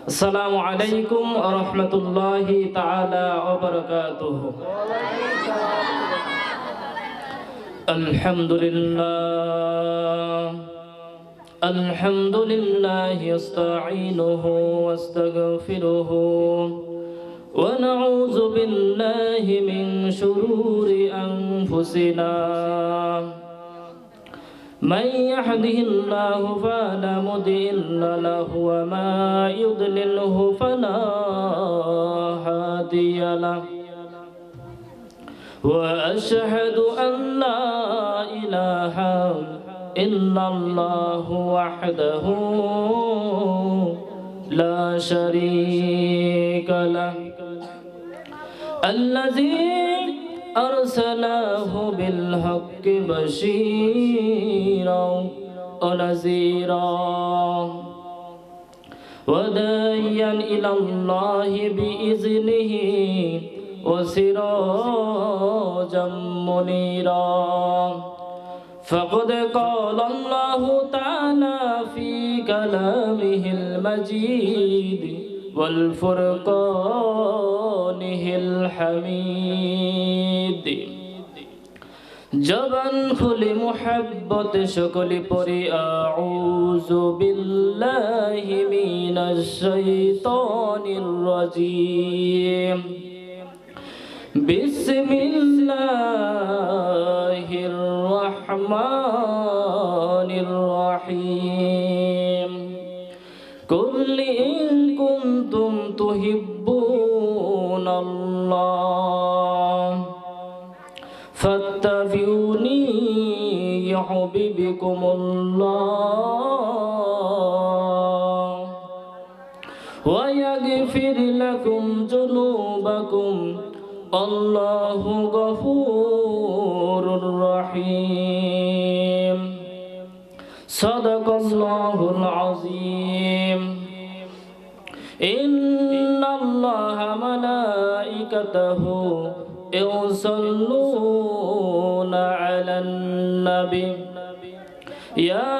আসসালামু আলাইকুম ওয়া রাহমাতুল্লাহি তাআলা ওয়া বারাকাতুহু। আলহামদুলিল্লাহ ইস্তাঈনুহু ওয়াস্তাগফিরুহু ওয়া নাউযু বিল্লাহি মিন শুরুরি আনফুসিনা। من يهده الله فلا مضل له وما يضلله فلا هادي له وأشهد أن لا إله إلا الله وحده لا شريك له الذي أرسله بالحق بشيرا ونذيرا وداعيا إلى الله بإذنه وسراجا منيرا فقد قال الله تعالى في كلامه المجيد والفرقانه الحميد। জবান খুলে মুহাব্বত সকলে পড়ি আউযু বিল্লাহি মিনাশ শাইতানির রাজীম। বিসমিল্লাহির রহমানির রহিম। কুল ইন কুনতুম তুহিব্বুনাল্লাহ ফাত্তাবিউনি ইউহিব্বুকুমুল্লাহ ওয়া ইয়াগফির লাকুম যুনুবাকুম আল্লাহু গফুরুর রহিম। সাদাকাল্লাহুল আযীম। ইন্নাল্লাহা মালাইকাতাহু ইউসাল্লুনা আলান নবী ইয়া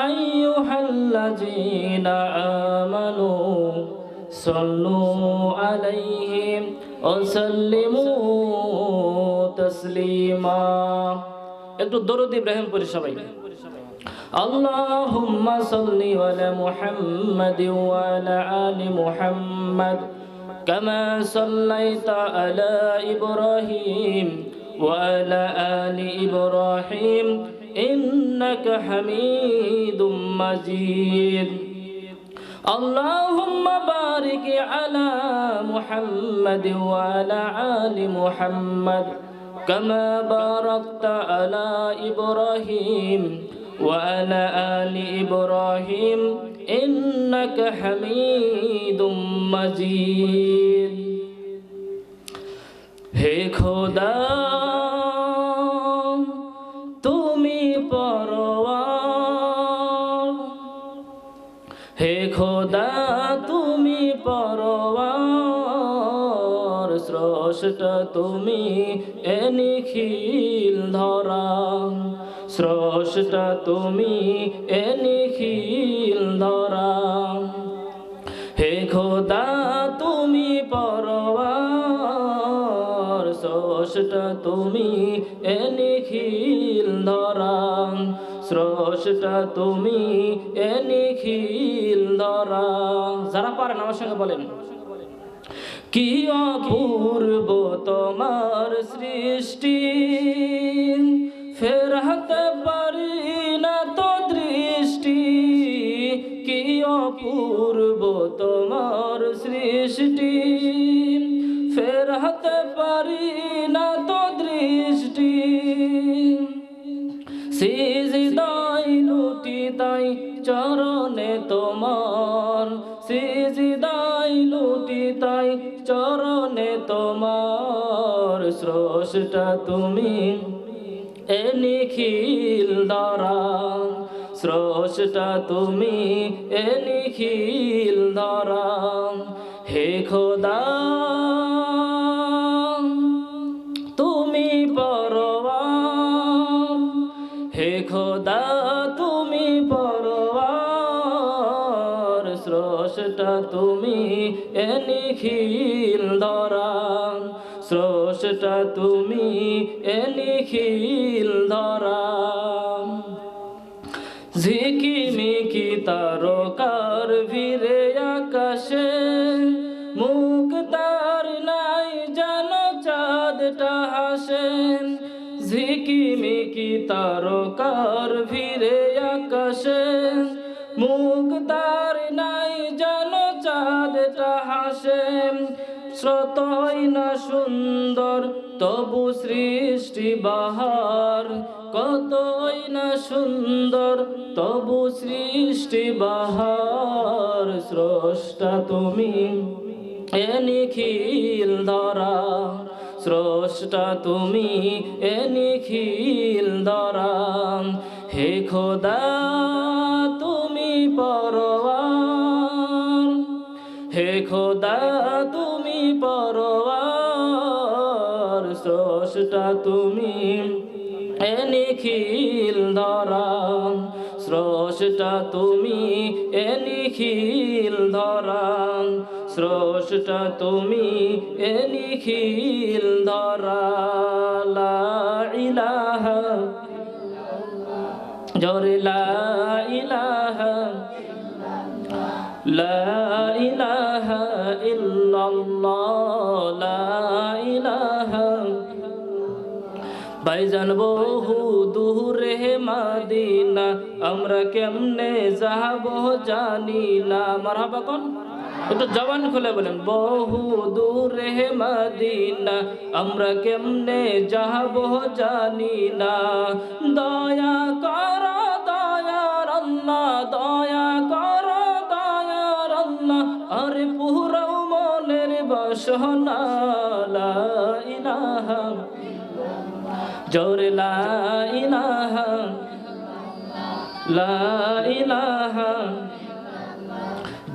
আইয়ুহাল্লাযীনা আমানু সাল্লু আলাইহি ওয়া সাল্লিমু তাসলিমা। একটু দরুদ ইব্রাহিম পড়ি সবাই। আল্লাহুম্মা সাল্লি আলা মুহাম্মাদি ওয়া আলা আলি মুহাম্মাদ কামা সাল্লাইতা আলা ইব্রাহিম ওয়া আলা আলি ইব্রাহিম ইন্নাকা হামিদুম মাজিদ। আল্লাহুম্মা বারিক আলা মুহাম্মাদ ওয়া আলা আলি মুহাম্মাদ কামা বারাকতা আলা ইব্রাহিম وعلى آل إبراهيم إنك حميد مجيد। হে খোদা তুমি পরওয়ার, হে খোদা তুমি পরওয়ার, স্রষ্টা তুমি এ নিখিল ধরা, স্রষ্টা তুমি এ নিখিল ধরা। হে খোদা তুমি পরওয়ার, স্রষ্টা তুমি এ নিখিল ধরা, স্রষ্টা তুমি এ নিখিল ধরা। যারা পারেন আমার সঙ্গে বলেন। কি অপূর্ব তোমার সৃষ্টি, ফেরাতে পারি না তো দৃষ্টি। কি অপূর্ব তোমার সৃষ্টি, ফেরাতে পারি না তো দৃষ্টি। সিজদায় লুটি তাই চরণে তোমার, সিজদায় লুটি তাই চরণে তোমার। স্রষ্টা তুমি এ নিখিল ধরা, স্রষ্টা তুমি এ নিখিল ধরা। হে খোদা তুমি পরওয়ার, হে খোদা তুমি পরওয়ার, স্রষ্টা তুমি এ নিখিল ধরা, স্রষ্টা তুমি এ নিখিল ধরা। ঝিকিমিকি তারকার ভিড়ে আকাশে, মুখ তার নাই যেন চাঁদটা হাসে। ঝিকিমিকি তারকার ভিড়ে আকাশে, মুখ তার নাই যেন চাঁদটা হাসে। স্রোতই না সুন্দর তবু সৃষ্টি বাহার, কতই না সুন্দর তবু সৃষ্টি বাহার। স্রষ্টা তুমি এ নিখিল ধরা, স্রষ্টা তুমি এ নিখিল ধরা। হে খোদা তুমি পরওয়ার, হে খোদা তুমি পরওয়ার। স্রষ্টা তুমি এ নিখিল ধরা, স্রষ্টা তুমি এ নিখিল ধরা, স্রষ্টা তুমি এ নিখিল ধরা। লা ইলাহা, জোরে লা ইলাহা, লা ইলাহা ইল্লাল্লাহ, লা ইলাহা। ভাইজান বহু দূরে মদিনা, আমরা কেমনে যাবো জানি না। মারহাবা কোন, একটু জবান খুলে বলেন। বহু দূরে মদিনা, আমরা কেমনে যাবো জানি না। দয়া কর দয়ার আল্লাহ, দয়া কর দয়ার আল্লাহ, আর পুরাও মনের বাসনা। লা ইলাহা, জোরে লা ইলাহা, লা ইলাহা।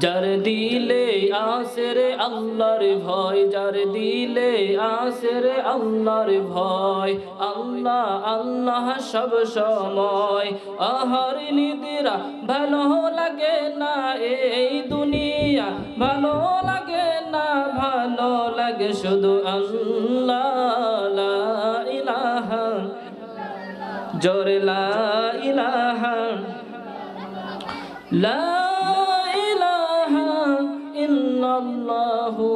যার দিলে আসে রে আল্লাহর ভয়, যার দিলে আসে রে আল্লাহর ভয়। আল্লাহ আল্লাহ সব সময়, আহার নিদিরা ভালো লাগে না এই দুনিয়া, ভালো লাগে না, ভালো লাগে শুধু আল্লাহ। লা ইলাহা, জোরে লা ইলাহা, লা ইলাহা ইল্লাল্লাহু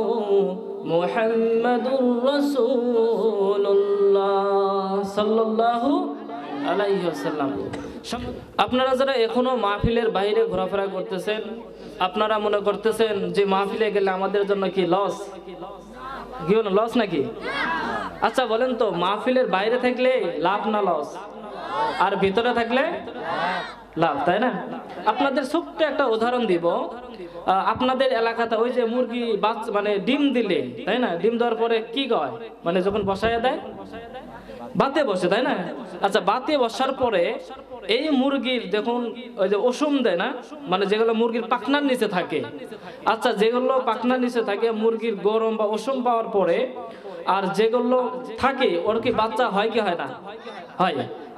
মুহাম্মাদুর রাসূলুল্লাহ সাল্লাল্লাহু আলাইহি ওয়াসাল্লাম। আপনারা যারা এখনো মাহফিলের বাইরে ঘোরাফেরা করতেছেন, আপনারা মনে করতেছেন যে মাহফিলে গেলে আমাদের জন্য কি লস, কি হলো লস নাকি? আচ্ছা বলেন তো, মাহফিলের বাইরে থাকলে লাভ না লস, আর ভিতরে থাকলে লাভ, তাই না? আপনাদের ছোট্ট একটা উদাহরণ দিব। আপনাদের এলাকাতে ওই যে মুরগি বাচ্চা মানে ডিম দিলে, তাই না, ডিম দেওয়ার পরে কি কয়, মানে যখন বসাইয়া দেয় বাতে বসে, তাই না? আচ্ছা বাতে বসার পরে এই মুরগির দেখুন ওই যে ওসুম দেয় না, মানে যেগুলো মুরগির পাখনার নিচে থাকে। আচ্ছা যেগুলো পাখনার নিচে থাকে মুরগির গরম বা ওসুম পাওয়ার পরে, আর যেগুলো থাকে ওর কি বাচ্চা হয় কি হয় না? হয়।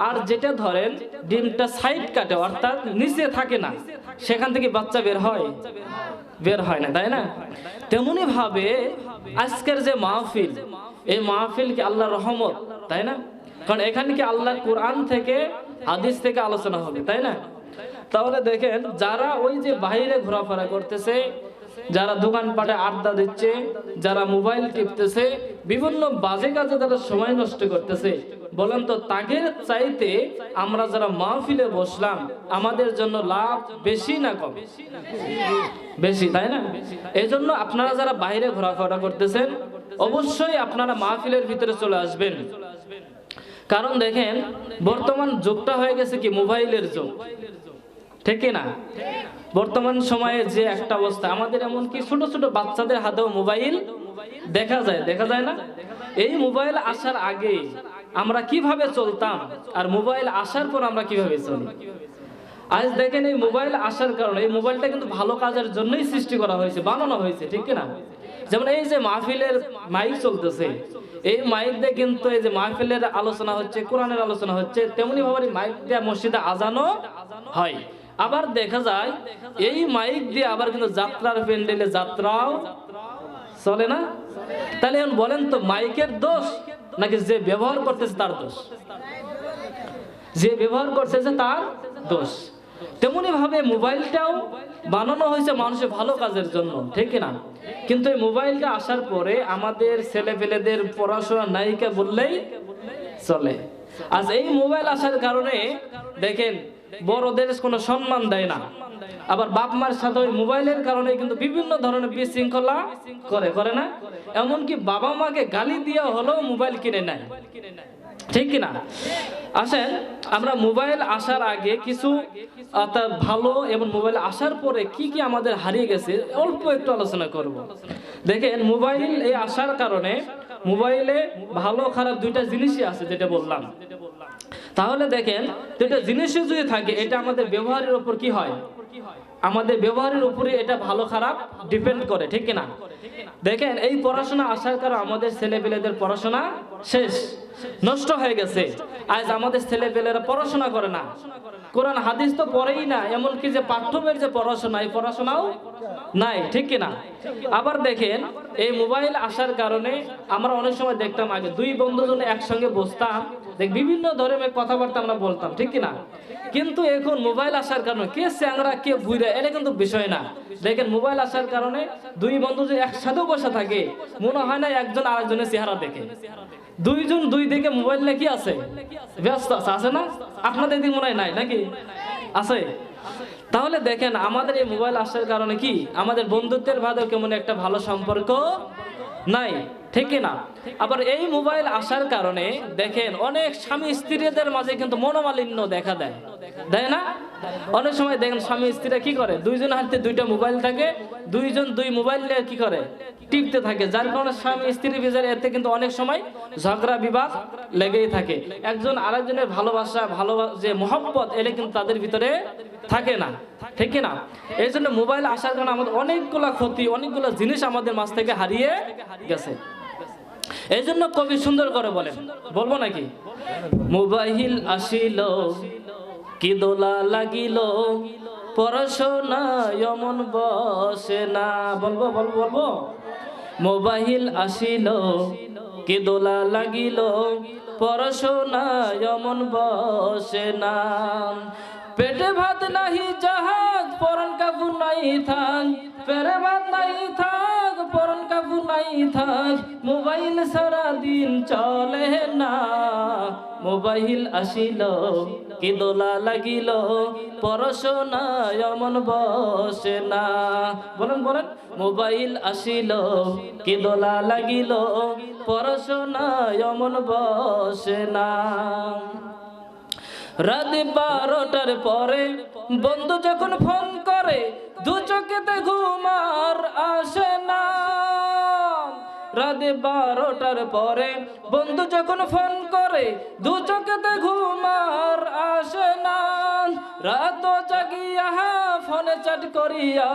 আর যেটা ধরেন ডিমটা সাইড কাটে, অর্থাৎ নিচে থাকে না, সেখান থেকে বাচ্চা বের হয়? বের হয় না, তাই না? তেমনি ভাবে আজকের যে মাহফিল, এই মাহফিল কি আল্লাহর রহমত, তাই না? কারণ এখানে কি আল্লাহর কোরআন থেকে হাদিস থেকে আলোচনা হবে, তাই না? তাহলে দেখেন যারা ওই যে বাইরে ঘোরাফেরা করতেছে, যারা দোকানপাটে আড্ডা দিচ্ছে, যারা মোবাইল টিপতেছে, বিভিন্ন বাজে কাজে তারা সময় নষ্ট করতেছে, বলেন তো তাদের চাইতে আমরা যারা মাহফিলে বসলাম আমাদের জন্য লাভ বেশি না কম? বেশি, তাই না? এই জন্য আপনারা যারা বাইরে ঘোরাফেরা করতেছেন অবশ্যই আপনারা মাহফিলের ভিতরে চলে আসবেন। কারণ দেখেন বর্তমান যুগটা হয়ে গেছে কি মোবাইলের যুগ, ঠিক না? বর্তমান সময়ে যে একটা অবস্থা, আমাদের এমনকি ছোট ছোট বাচ্চাদের হাতেও মোবাইল দেখা যায় না? এই মোবাইল আসার আগে আমরা কিভাবে চলতাম, আর মোবাইল আসার পর আমরা কিভাবে চলি। আজ দেখেন এই মোবাইল আসার কারণে, এই মোবাইলটা কিন্তু ভালো কাজের জন্যই সৃষ্টি করা হয়েছে, বানানো হয়েছে, ঠিক না? যেমন এই যে মাহফিলের মাইক চলতেছে, এই মাইক দিয়ে কিন্তু এই যে মাহফিলের আলোচনা হচ্ছে, কোরআনের আলোচনা হচ্ছে, তেমনি ভাবে মাইক দিয়ে মসজিদে আজানও হয়। আবার দেখা যায় এই মাইক দিয়ে আবার কিন্তু যাত্রার প্যান্ডেলে যাত্রাও চলে না। তাহলে এখন বলেন তো মাইকের দোষ নাকি যে ব্যবহার করতেছে তার দোষ? যে ব্যবহার করতেছে তার দোষ। তেমনি ভাবে মোবাইলটাও বানানো হয়েছে মানুষের ভালো কাজের জন্য, ঠিক না? কিন্তু এই মোবাইলটা আসার পরে আমাদের ছেলেপেলেদের পড়াশোনা নায়িকা বললেই চলে। আজ এই মোবাইল আসার কারণে দেখেন বড়দের কোনো সম্মান দেয় না, আবার বাপ মার সাথে ওই মোবাইলের কারণে কিন্তু বিভিন্ন ধরনের বিশৃঙ্খলা করে না। এমনকি বাবা মাকে গালি দিয়ে হলেও মোবাইল কিনে নেয়, ঠিক কিনা? আসেন আমরা মোবাইল আসার আগে কিছু ভালো এবং মোবাইল আসার পরে কি কি আমাদের হারিয়ে গেছে অল্প একটু আলোচনা করব। দেখেন মোবাইল এই আসার কারণে মোবাইলে ভালো খারাপ দুইটা জিনিসই আছে যেটা বললাম। তাহলে দেখেন দুইটা জিনিসই যদি থাকে এটা আমাদের ব্যবহারের উপর কি হয়, আমাদের ব্যবহারের উপরে এটা ভালো খারাপ ডিপেন্ড করে, ঠিক কিনা? দেখেন এই পড়াশোনা আসার কারণে আমাদের ছেলেপেলেদের পড়াশোনা শেষ, নষ্ট হয়ে গেছে। আজ আমাদের ছেলেপেলেরা পড়াশোনা করে না, কোরআন হাদিস তো পড়েই না, এমনকি যে পাঠ্যবইয়ের যে পড়াশোনা এই পড়াশোনাও নাই, ঠিক কিনা? আবার দেখেন এই মোবাইল আসার কারণে আমরা অনেক সময় দেখতাম আগে দুই বন্ধু জন একসঙ্গে বসতাম, বিভিন্ন ধরনের কথাবার্তা আমরা বলতাম, ঠিক কিনা? কিন্তু এখন মোবাইল আসার কারণে কে চ্যাংরা কে বুইরা এটা কিন্তু বিষয় না। দেখেন মোবাইল আসার কারণে দুই বন্ধু যদি একসাথে বসে থাকে মনে হয় না একজন আরেকজনের চেহারা দেখে, দুইজন দুই দিকে মোবাইল নিয়ে কি আছে, ব্যস্ত আছে না? আপনাদের দিকে মনে হয় নাই নাকি আছে? তাহলে দেখেন আমাদের এই মোবাইল আসার কারণে কি আমাদের বন্ধুত্বের ভাবেও কেমন একটা ভালো সম্পর্ক নাই, ঠিক না? আবার এই মোবাইল আসার কারণে দেখেন অনেক স্বামী স্ত্রীদের মাঝে কিন্তু মনোমালিন্য দেখা দেয়, তাই না? অনেক সময় দেখেন স্বামী স্ত্রীরা কি করে, দুইজন হাতে দুইটা মোবাইল থাকে, দুইজন দুই মোবাইল নিয়ে কি করে টিপতে থাকে, যার কারণে স্বামী স্ত্রীর ভিতরে এতে কিন্তু অনেক সময় ঝগড়া বিবাদ লেগেই থাকে। একজন আরেকজনের ভালোবাসা যে মহব্বত এটা কিন্তু তাদের ভিতরে থাকে না, ঠিক না? এই জন্য মোবাইল আসার কারণে আমাদের অনেকগুলা ক্ষতি, অনেকগুলো জিনিস আমাদের মাঝ থেকে হারিয়ে গেছে। এই জন্য কবি সুন্দর করে বলেন, বলবো নাকি? মোবাইল আসিল কি দোলা লাগিল, পড়াশোনা এমন বসে না। বলবো বলবো বলবো মোবাইল আসিল কি দোলা লাগিল, পড়াশোনা এমন বসে না। পেটে ভাত নাহি জাহাজ পরন কাপু নাই থাক, পেটে ভাত নাই থাক পরন কাপু নাই থাক, মোবাইল সারা দিন চলে না। মোবাইল আসিল কি দোলা লাগিল, পড়াশোনা এমন বসে না। বলেন বলেন মোবাইল আসিল কি দোলা লাগিল, পড়াশোনা এমন বসে না। রাত 12টার পরে বন্ধু যখন ফোন করে, দু চোখেতে ঘুম আর আসে না। রাত 12টার পরে বন্ধু যখন ফোন করে, দু চোখেতে ঘুম আর আসে না। রাত জাগিয়া ফোনে চ্যাট করিয়া,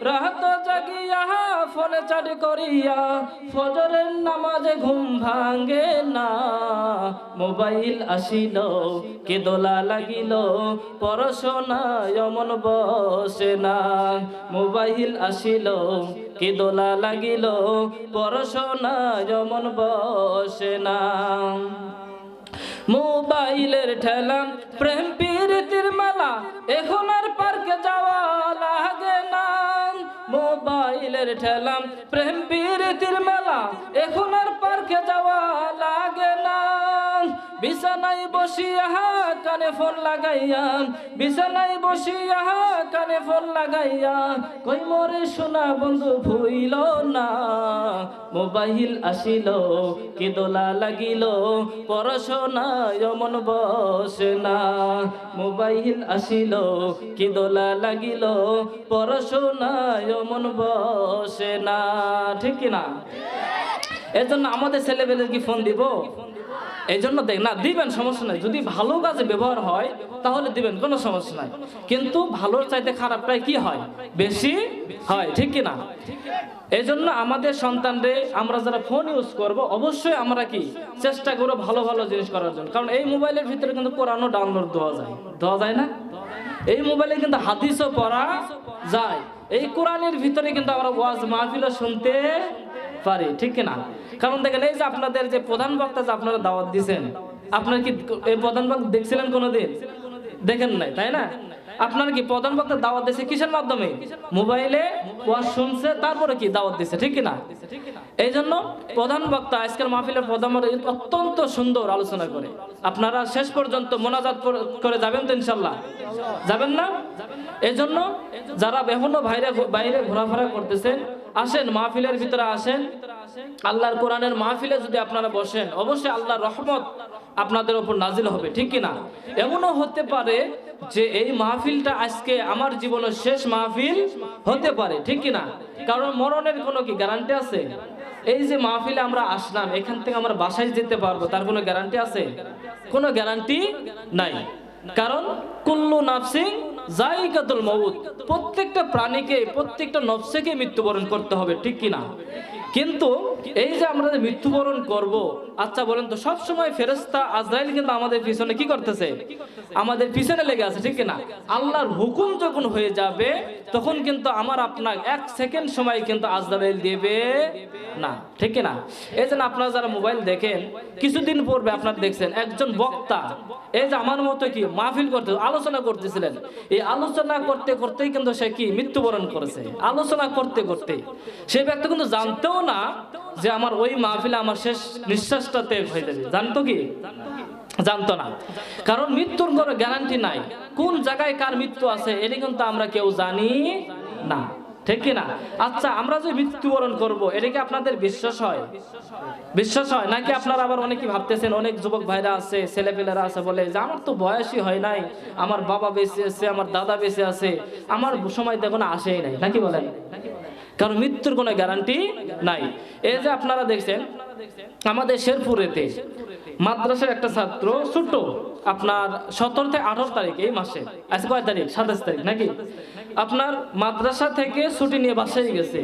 রাত জাগিয়া ফোনে চ্যাট করিয়া, ফজরের নামাজে ঘুম ভাঙে না। মোবাইল আসিল কি দোলা লাগিল, পড়াশোনা এমন বসে না। মোবাইল আসিল কি দোলা লাগিল, পড়াশোনা এমন বসে না। মোবাইলের ঠেলা প্রেম প্রীতির মেলা, এখন আর পার্কে যাওয়া লাগে না। মোবাইলের ঠেলা প্রেম প্রীতির মেলা, এখন আর পার্কে যাওয়া লাগে না। বিছানায় বসিয়া কানে ফোন লাগাইয়া, বিছানায় বসিয়া কানে ফোন লাগাইয়া, কই মোরে সোনা বন্ধু ভুইল না। মোবাইল আসিল কি দোলা লাগিল, পড়াশোনা এমন বসে না। মোবাইল আসিল কি দোলা লাগিল, পড়াশোনা এমন বসে না, ঠিক কিনা? এজন্য আমাদের ছেলেবেলে কি ফোন দিব? এই জন্য দেখ না, দিবেন সমস্যা নাই, যদি ভালো কাজে ব্যবহার হয় তাহলে দিবেন, কোনো সমস্যা নাই। কিন্তু ভালোর চাইতে খারাপটাই কি হয়, বেশি হয়, ঠিক কিনা? এই জন্য আমাদের সন্তানদের আমরা যারা ফোন ইউজ করব অবশ্যই আমরা কি চেষ্টা করবো ভালো ভালো জিনিস করার জন্য। কারণ এই মোবাইলের ভিতরে কিন্তু কোরআনও ডাউনলোড দেওয়া যায় না? এই মোবাইলে কিন্তু হাদিসও পড়া যায়, এই কোরআনের ভিতরে কিন্তু আমরা ওয়াজ মাহফিলও শুনতে পারি, ঠিক কিনা? কারণ দেখেন এই যে আপনাদের যে প্রধান বক্তা যে আপনারা দাওয়াত দিয়েছেন, আপনারা কি এই প্রধান বক্তা দেখছিলেন কোনোদিন? দেখেন নাই, তাই না? আপনারা কি প্রধান বক্তা দাওয়াত দিয়েছে কিসের মাধ্যমে? মোবাইলে ওয়াজ শুনছে, তারপরে কি দাওয়াত দিচ্ছে, ঠিক কিনা? এই জন্য প্রধান বক্তা আজকের মাহফিলের প্রধান অত্যন্ত সুন্দর আলোচনা করে। আপনারা শেষ পর্যন্ত মোনাজাত করে যাবেন তো ইনশাল্লাহ? যাবেন না? এই জন্য যারা এখনো বাইরে ঘোরাফেরা করতেছেন, আসেন মাহফিলের ভিতরে আসেন। আল্লাহর কোরআনের মাহফিলে যদি আপনারা বসেন, অবশ্যই আল্লাহর রহমত আপনাদের উপর নাজিল হবে, ঠিক কিনা? এমনও হতে পারে যে এই মাহফিলটা আজকে আমার জীবনের শেষ মাহফিল হতে পারে, ঠিক কিনা? কারণ মরণের কোনো কি গ্যারান্টি আছে? এই যে মাহফিলে আমরা আসলাম, এখান থেকে আমরা বাসায় যেতে পারবো, তার কোনো গ্যারান্টি আছে? কোনো গ্যারান্টি নাই। কারণ কুল্লু নাফসিন যায়িকাতুল মউত, প্রত্যেকটা প্রাণীকে, প্রত্যেকটা নফসকে মৃত্যুবরণ করতে হবে, ঠিক কিনা? কিন্তু এই যে আমরা মৃত্যুবরণ করব, আচ্ছা বলেন তো, সব সময় ফেরেশতা আজরাইল কিন্তু আমাদের পিছনে কি করতেছে? আমাদের পিছনে লেগে আছে, ঠিক কিনা? আল্লাহর হুকুম যখন হয়ে যাবে, তখন কিন্তু আমার আপনার 1 সেকেন্ড সময় কিন্তু আজরাইল দেবে না, ঠিক কিনা? এই জন্য আপনারা যারা মোবাইল দেখেন, কিছুদিন পূর্বে আপনারা দেখছেন একজন বক্তা, এই যে আমার মতো কি মাহফিল করতে আলোচনা করতেছিলেন, এই আলোচনা করতে করতেই কিন্তু সে কি মৃত্যুবরণ করেছে। আলোচনা করতে করতে সেই ব্যক্তি কিন্তু জানতেও না যে আমার ওই মাহফিলে আমার শেষ নিঃশ্বাসটা ত্যাগ হয়ে যাবে। জানতো কি? জানতো না। কারণ মৃত্যুর কোনো গ্যারান্টি নাই, কোন জায়গায় কার মৃত্যু আছে এটা কিন্তু আমরা কেউ জানি না, ঠিক কিনা? আচ্ছা, আমরা যে মৃত্যুবরণ করব, এটা কি আপনাদের বিশ্বাস হয়? বিশ্বাস হয় নাকি? আপনারা আবার অনেকে ভাবতেছেন, অনেক যুবক ভাইরা আছে, ছেলেপেলেরা আছে, বলে যে আমার তো বয়সই হয় নাই, আমার বাবা বেঁচে আছে, আমার দাদা বেঁচে আছে, আমার সময় দেখো না আসেই নাই, নাকি বলেন? কারণ মৃত্যুর কোনো গ্যারান্টি নাই। এই যে আপনারা দেখছেন আমাদের শেরপুরেতে মাদ্রাসার একটা ছাত্র, ছোট, আপনার 17 থেকে 18 তারিখ এই মাসে, আজ কয় তারিখ? 27 তারিখ নাকি? আপনার মাদ্রাসা থেকে ছুটি নিয়ে বাসায় গেছে।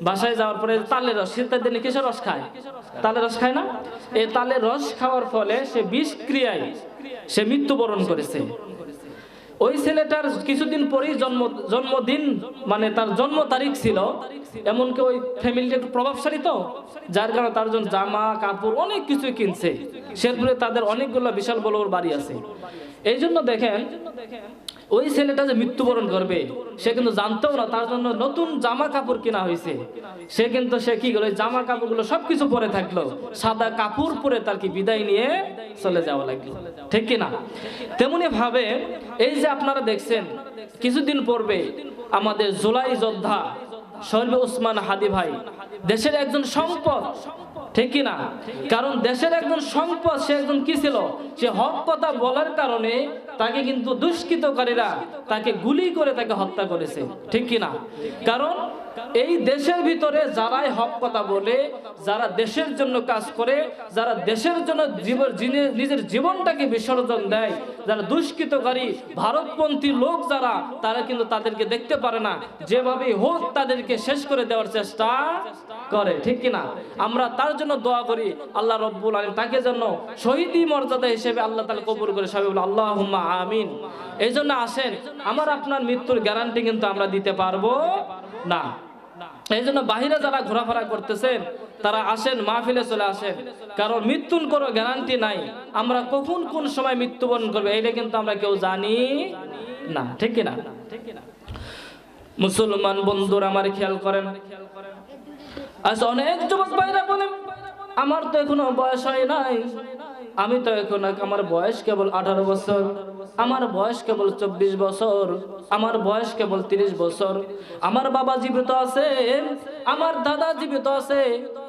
বাসায় যাওয়ার পরে তালের রস, শীতের দিনে কিসের রস খায়? তালের রস খায় না? এই তালের রস খাওয়ার ফলে সে বিষক্রিয়ায় সে মৃত্যুবরণ করেছে। ওই ছেলেটার কিছুদিন পরেই জন্মদিন, মানে তার জন্ম তারিখ ছিল। এমনকি ওই ফ্যামিলিটা একটু প্রভাবশালী, তো যার কারণে তার জন্য জামা কাপড় অনেক কিছুই কিনছে। শেরপুরে তাদের অনেকগুলো বিশাল বড় বাড়ি আছে। এই জন্য দেখেন ওই ছেলেটা যে মৃত্যুবরণ করবে, সে কিন্তু জানতেও না, তার জন্য নতুন জামা কাপড় কেনা হয়েছে। সে কিন্তু সে কি করলো, জামা কাপড়গুলো সবকিছু পরে থাকলো, সাদা কাপড় পরে তার কি বিদায় নিয়ে চলে যাওয়া লাগলো, ঠিক কিনা? তেমনি ভাবে এই যে আপনারা দেখছেন কিছুদিন পূর্বে আমাদের জুলাই যোদ্ধা শহীদ ওসমান হাদি ভাই, দেশের একজন সম্পদ, ঠিক কিনা? কারণ দেশের একজন সম্পদ, সে একজন কি ছিল? সে হক কথা বলার কারণে তাকে কিন্তু দুষ্কৃতকারীরা তাকে গুলি করে তাকে হত্যা করেছে, ঠিক কিনা? কারণ এই দেশের ভিতরে যারাই হক কথা বলে, যারা দেশের জন্য কাজ করে, যারা দেশের জন্য নিজের জীবনটাকে বিসর্জন দেয়, যারা দুষ্কৃতকারী ভারতপন্থী লোক যারা, তারা কিন্তু তাদেরকে দেখতে পারে না, যেভাবে হোক তাদেরকে শেষ করে দেওয়ার চেষ্টা করে, ঠিক কিনা? আমরা তার জন্য দোয়া করি, আল্লাহ রব্বুল আলামিন তাকে যেন শহীদি মর্যাদা হিসেবে আল্লাহ তাআলা কবুল করে, সবাই বলে আল্লাহুম্মা আমিন। এই জন্য আসেন, আমার আপনার মৃত্যুর গ্যারান্টি কিন্তু আমরা দিতে পারবো না। এই জন্য বাহিরে যারা ঘোরাফেরা করতেছেন, তারা আসেন, মাহফিলে চলে আসেন, কারণ মৃত্যুর কোনো গ্যারান্টি নাই। আমরা কখন কোন সময় মৃত্যুবরণ করবে এটা কিন্তু আমরা কেউ জানি না, ঠিক কিনা? মুসলমান বন্ধুরা আমার খেয়াল করেন, আজ অনেক যুবক ভাইরা বলেন আমার তো এখনো বয়স হয় নাই, আমি তো এখন, আমার বয়স কেবল 18 বছর, আমার বয়স কেবল 24 বছর, আমার বয়স কেবল 30 বছর, আমার বাবা জীবিত আছে, আমার দাদা জীবিত আছে,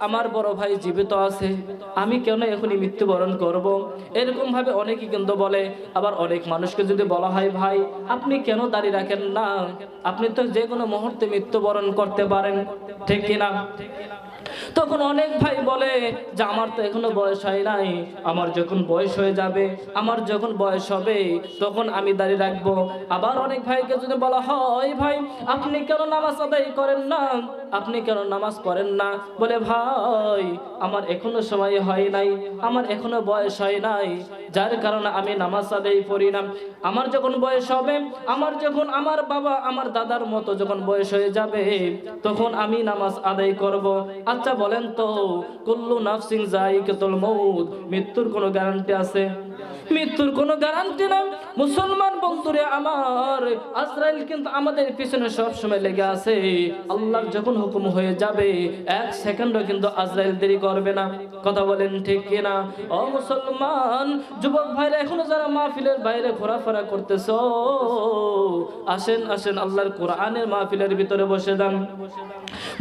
আমার বড় ভাই জীবিত আছে, আমি কেন এখনই মৃত্যুবরণ করব? এরকম ভাবে অনেকেই কিন্তু বলে। আবার অনেক মানুষকে যদি বলা হয় ভাই আপনি কেন দাঁড়িয়ে রাখেন না, আপনি তো যে কোনো মুহূর্তে মৃত্যুবরণ করতে পারেন, ঠিক কিনা? তখন অনেক ভাই বলে যে আমার তো এখনো বয়স হয় নাই, আমার যখন বয়স হয়ে যাবে, আমার যখন বয়স হবে তখন আমি দাঁড়িয়ে রাখবো। আবার অনেক ভাইকে যদি বলা হয় ভাই আপনি কেন নামাজ আদায় করেন না, আপনি কেন নামাজ পড়েন না, বলে ভাই ভাই আমার এখনো সময় হয় নাই, আমার এখনো বয়স হয় নাই, যার কারণে আমি নামাজ আদায় করি না। আমার যখন বয়স হবে, আমার যখন আমার বাবা আমার দাদার মতো যখন বয়স হয়ে যাবে, তখন আমি নামাজ আদায় করব। আচ্ছা বলেন তো, কুল্লু নাফসিন যায়িকাতুল মউত, মৃত্যুর কোনো গ্যারান্টি আছে? মৃত্যুর কোনো গ্যারান্টি নাই। মুসলমান বন্ধুরে আমার, আজরাইল কিন্তু আমাদের পিছনে সব সময় লেগে আছে। আল্লাহর যখন হুকুম হয়ে যাবে, এক সেকেন্ডও কিন্তু আজরাইল দেরি করবে না। কথা বলেন ঠিক কিনা? ও মুসলমান যুবক ভাইরা, এখনো যারা মাহফিলের বাইরে ঘোরাফেরা করতেছো, আসেন আসেন আল্লাহর কোরআনের মাহফিলের ভিতরে বসে যান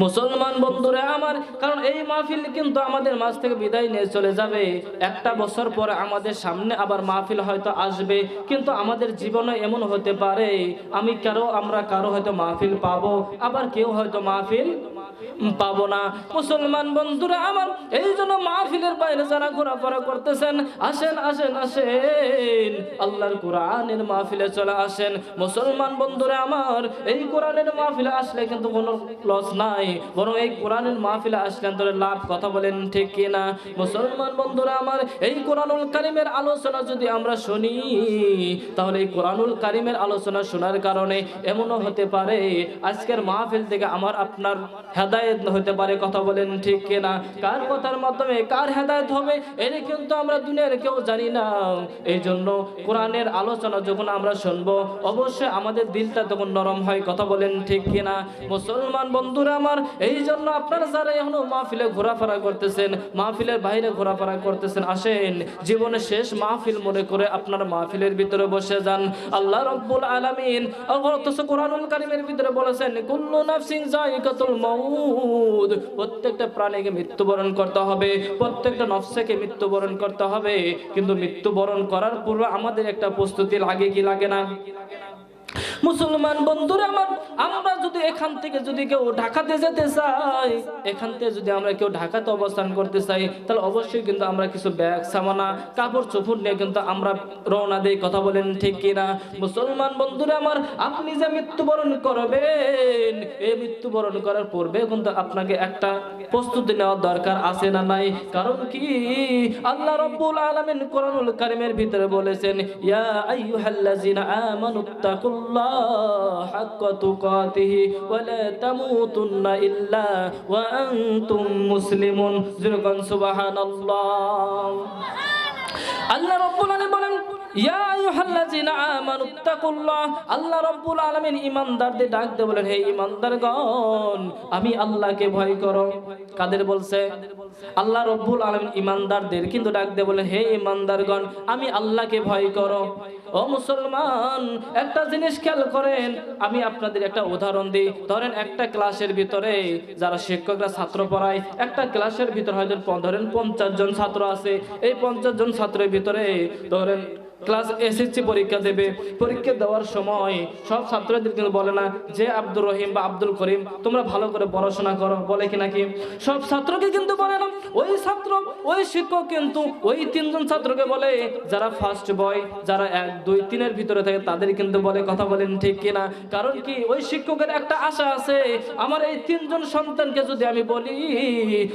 মুসলমান বন্ধুরা আমার। কারণ এই মাহফিল কিন্তু আমাদের মাঝ থেকে বিদায় নিয়ে চলে যাবে। একটা বছর পরে আমাদের সামনে আবার মাহফিল হয়তো আসবে, কিন্তু আমাদের জীবনে এমন হতে পারে আমরা কারো হয়তো মাহফিল পাবো, আবার কেউ হয়তো মাহফিল পাবো না। মুসলমান বন্ধুরা আমার, এই জন্য মাহফিলের বাইরে যারা ঘোরাফেরা করতেছেন, আসেন আসেন আসেন আল্লাহর কোরআনের মাহফিলে চলে আসেন। মুসলমান বন্ধুরা আমার, এই কোরআনের মাহফিলে আসলে কিন্তু কোনো লস নাই, বরং এই কোরআনের মাহফিলে আসলেন তোর লাভ। কথা বলেন ঠিক কিনা? মুসলমান বন্ধুরা আমার, এই কোরআনুল কারীমের আলোচনা যদি আমরা শুনি, তাহলে এই কোরআনুল কারীমের আলোচনা শোনার কারণে এমনও হতে পারে আজকের মাহফিল থেকে আমার আপনার হেদায়েত হতে পারে। কথা বলেন ঠিক কিনা? কার কথার মাধ্যমে কার হেদায়েত হবে এটা কিন্তু আমরা দুনিয়ার কেউ জানি না। এই জন্য কোরআনের আলোচনা যখন আমরা শুনবো, অবশ্যই আমাদের দিলটা তখন নরম হয়। কথা বলেন ঠিক কিনা? মুসলমান বন্ধুরা আমার, এই জন্য আপনারা যারা এখনো মাহফিলে ঘোরাফেরা করতেছেন, মাহফিলের বাইরে ঘোরাফেরা করতেছেন, আসেন জীবনের শেষ মাহফিল মনে করে আপনার মাহফিলের ভিতরে বসে যান। আল্লাহ রাব্বুল আলামিন অথচ কোরআনুল কারীমের ভিতরে বলেছেন, কুল্লু নাফসিন যায়িকাতুল মাউত, প্রত্যেকটা প্রাণীকে মৃত্যুবরণ করতে হবে, প্রত্যেকটা নফসকে মৃত্যুবরণ করতে হবে। কিন্তু মৃত্যুবরণ করার পূর্বে আমাদের একটা প্রস্তুতি লাগে কি লাগে না? মুসলমান বন্ধুরা আমার, আমরা যদি এখান থেকে যদি কেউ ঢাকাতে যেতে চাই, এখান থেকে যদি আমরা কেউ ঢাকাতে অবস্থান করতে চাই, তাহলে অবশ্যই কিন্তু আমরা কিছু ব্যাগ সামানা কাপড় চোপড় নিয়ে কিন্তু আমরা রওনা দেই। কথা বলেন ঠিক কিনা? মুসলমান বন্ধুরা আমার, আপনি যে মৃত্যুবরণ করবেন, এই মৃত্যুবরণ করার পূর্বে কিন্তু আপনাকে একটা প্রস্তুতি নেওয়ার দরকার আছে না নাই? কারণ কি, আল্লাহ রাব্বুল আলামিন কোরআনুল কারীমের ভিতরে বলেছেন, ইয়া আইয়ুহাল্লাযিনা আমানুত্তাকুল্লাহ হাক্কা তুকাতিহি ওয়া লা তামুতুন্না ইল্লা ওয়া আনতুম মুসলিমুন। যেরকম সুবহানাল্লাহ। আল্লাহ রাব্বুল আলামিন বলেন, ইয়া আইয়ুহাল্লাযিনা আমানুত্তাকুল্লাহ। আল্লাহ রাব্বুল আলামিন ঈমানদারদের ডাক দিয়ে বলেন, হে ঈমানদারগণ, আমি আল্লাহকে ভয় করো। কাদের বলছে? আল্লাহ রাব্বুল আলামিন ঈমানদারদের কিন্তু ডাক দিয়ে বলেন, হে ঈমানদারগণ, আমি আল্লাহকে ভয় করো। ও মুসলমান, একটা জিনিস খেয়াল করেন, আমি আপনাদের একটা উদাহরণ দিই। ধরেন একটা ক্লাসের ভিতরে যারা শিক্ষকরা ছাত্র পড়ায়, একটা ক্লাসের ভিতরে হয়তো ধরেন 50 জন ছাত্র আছে। এই 50 জন ছাত্রের ভিতরে ধরেন ক্লাস এসএসসি পরীক্ষা দেবে। পরীক্ষা দেওয়ার সময় সব ছাত্রদের কিন্তু বলে না যে আব্দুর রহিম বা আব্দুল করিম তোমরা ভালো করে পড়াশোনা করো, বলে কি নাকি? সব ছাত্রকে কিন্তু বলে না। ওই ছাত্র, ওই শিক্ষক কিন্তু ওই 3 জন ছাত্রকে বলে, যারা ফার্স্ট বয়, যারা 1, 2, 3 এর ভিতরে থাকে তাদের কিন্তু বলে। কথা বলেন ঠিক কিনা? কারণ কি, ওই শিক্ষকের একটা আশা আছে, আমার এই 3 জন সন্তানকে যদি আমি বলি,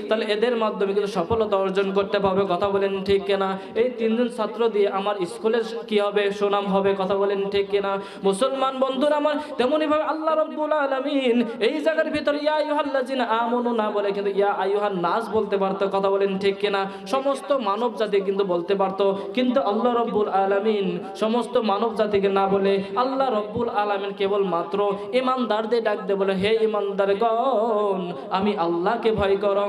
তাহলে এদের মাধ্যমে কিন্তু সফলতা অর্জন করতে পারবে। কথা বলেন ঠিক কিনা? এই 3 জন ছাত্র দিয়ে আমার স্কুল কি হবে? সুনাম হবে। কথা বলেন ঠিক কিনা? মুসলমান বন্ধুরা আমার, তেমনি ভাবে আল্লাহ রাব্বুল আলামিন এই জায়গার ভিতরে ইয়া আইয়ুহাল্লাযিনা আমানু না বলে কিন্তু ইয়া আইয়ুহান নাস বলতে পারতো। কথা বলেন ঠিক কিনা? সমস্ত মানব জাতি কিন্তু বলতে পারতো, কিন্তু আল্লাহ রাব্বুল আলামিন সমস্ত মানব জাতিকে না বলে আল্লাহ রাব্বুল আলামিন কেবল মাত্র ঈমানদারদের ডাক দিয়ে বলে, হে ঈমানদারগণ, আমি আল্লাহকে ভয় করো,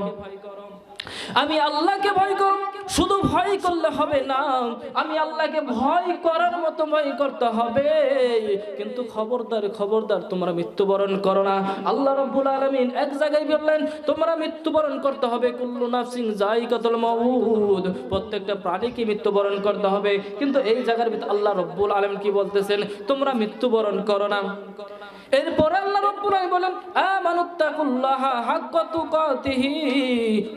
আমি আল্লাহকে ভয় করো। শুধু ভয় করলে হবে না, আমি আল্লাহকে ভয় করার মতো ভয় করতে হবে। কিন্তু খবরদার খবরদার তোমরা মৃত্যুবরণ করো না। আল্লাহ রাব্বুল আলামিন এক জায়গায় বললেন, তোমরা মৃত্যুবরণ করতে হবে। কুল্লু নাফসিন যায়িকাতুল মাউত, প্রত্যেকটা প্রাণীকে মৃত্যুবরণ করতে হবে। কিন্তু এই জায়গার ভিতরে আল্লাহ রাব্বুল আলামিন কি বলতেছেন? তোমরা মৃত্যুবরণ করো না। এরপরে আল্লাহ রাব্বুল আলামিন বলেন আমানুত্তাকুল্লাহা হাক্কা তুকাতিহি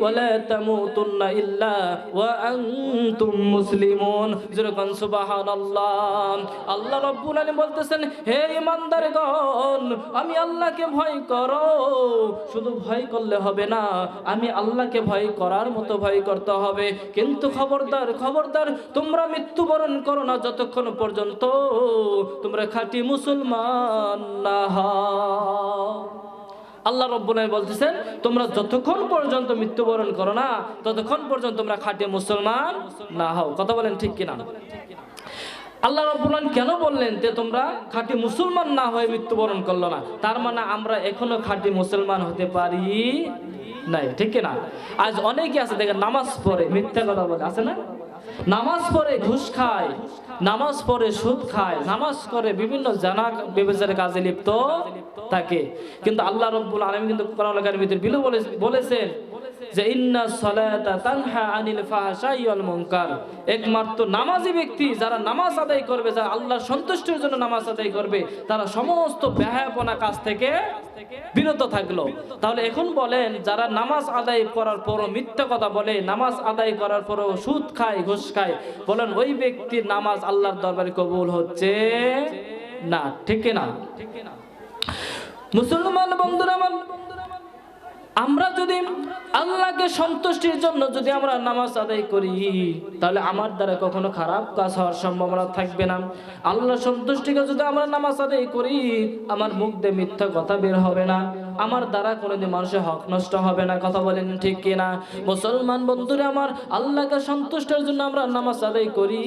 ওয়া লা তামুতুন্না ইল্লা ওয়া আনতুম মুসলিমুন। যেরকম সুবহানাল্লাহ। আল্লাহ রাব্বুল আলামিন বলতেছেন, হে ঈমানদারগণ, আমি আল্লাহকে ভয় করো। শুধু ভয় করলে হবে না, আমি আল্লাহকে ভয় করার মতো ভয় করতে হবে। কিন্তু খবরদার খবরদার, তোমরা মৃত্যুবরণ করো না যতক্ষণ পর্যন্ত তোমরা খাঁটি মুসলমান না হও। আল্লাহ রাব্বুল আলামিন বলতেছেন, তোমরা যতক্ষণ পর্যন্ত মৃত্যুবরণ করো না ততক্ষণ পর্যন্ত তোমরা খাঁটি মুসলমান না হও। কথা বলেন ঠিক কিনা? আল্লাহ রাব্বুল আলামিন কেন বললেন যে তোমরা খাঁটি মুসলমান না হয়ে মৃত্যুবরণ করলো না? তার মানে আমরা এখনো খাঁটি মুসলমান হতে পারি নাই, ঠিক কিনা? আজ অনেকে আছে দেখেন, নামাজ পড়ে মিথ্যা কথা বলে, আছে না? নামাজ পড়ে ঘুষ খায়, নামাজ পড়ে সুদ খায়, নামাজ করে বিভিন্ন জানা ব্যভিচারের কাজে লিপ্ত থাকে। কিন্তু আল্লাহ রাব্বুল আলামিন কিন্তু কোরআনুল কারীমের ভিতরে বলেছেন যে ইন্নাস সালাতা তানহা আনিল ফাহশাই ওয়াল মুনকার। একমাত্র নামাজি ব্যক্তি যারা নামাজ আদায় করবে, যারা আল্লাহর সন্তুষ্টির জন্য নামাজ আদায় করবে, তারা সমস্ত বেহায়াপনা কাজ থেকে বিরত থাকলো। তাহলে এখন বলেন, যারা নামাজ আদায় করার পরও মিথ্যা কথা বলে, নামাজ আদায় করার পরও সুদ খায়, ঘুষ খায়, বলেন ওই ব্যক্তির নামাজ আল্লাহর দরবারে কবুল হচ্ছে না, ঠিক না? মুসলমান বন্ধুরা আমার, আমরা যদি আল্লাহকে সন্তুষ্টির জন্য যদি আমরা নামাজ আদায় করি, তাহলে আমার দ্বারা কখনো খারাপ কাজ হওয়ার সম্ভাবনা থাকবে না। আল্লাহ সন্তুষ্টিকে যদি আমরা নামাজ আদায় করি, আমার মুখ দিয়ে মিথ্যা কথা বের হবে না, আমার দ্বারা কোনোদিন মানুষের হক নষ্ট হবে না। কথা বলেন ঠিক কিনা? মুসলমান বন্ধুরা আমার, আল্লাহকে সন্তুষ্টির জন্য আমরা নামাজ আদায় করি,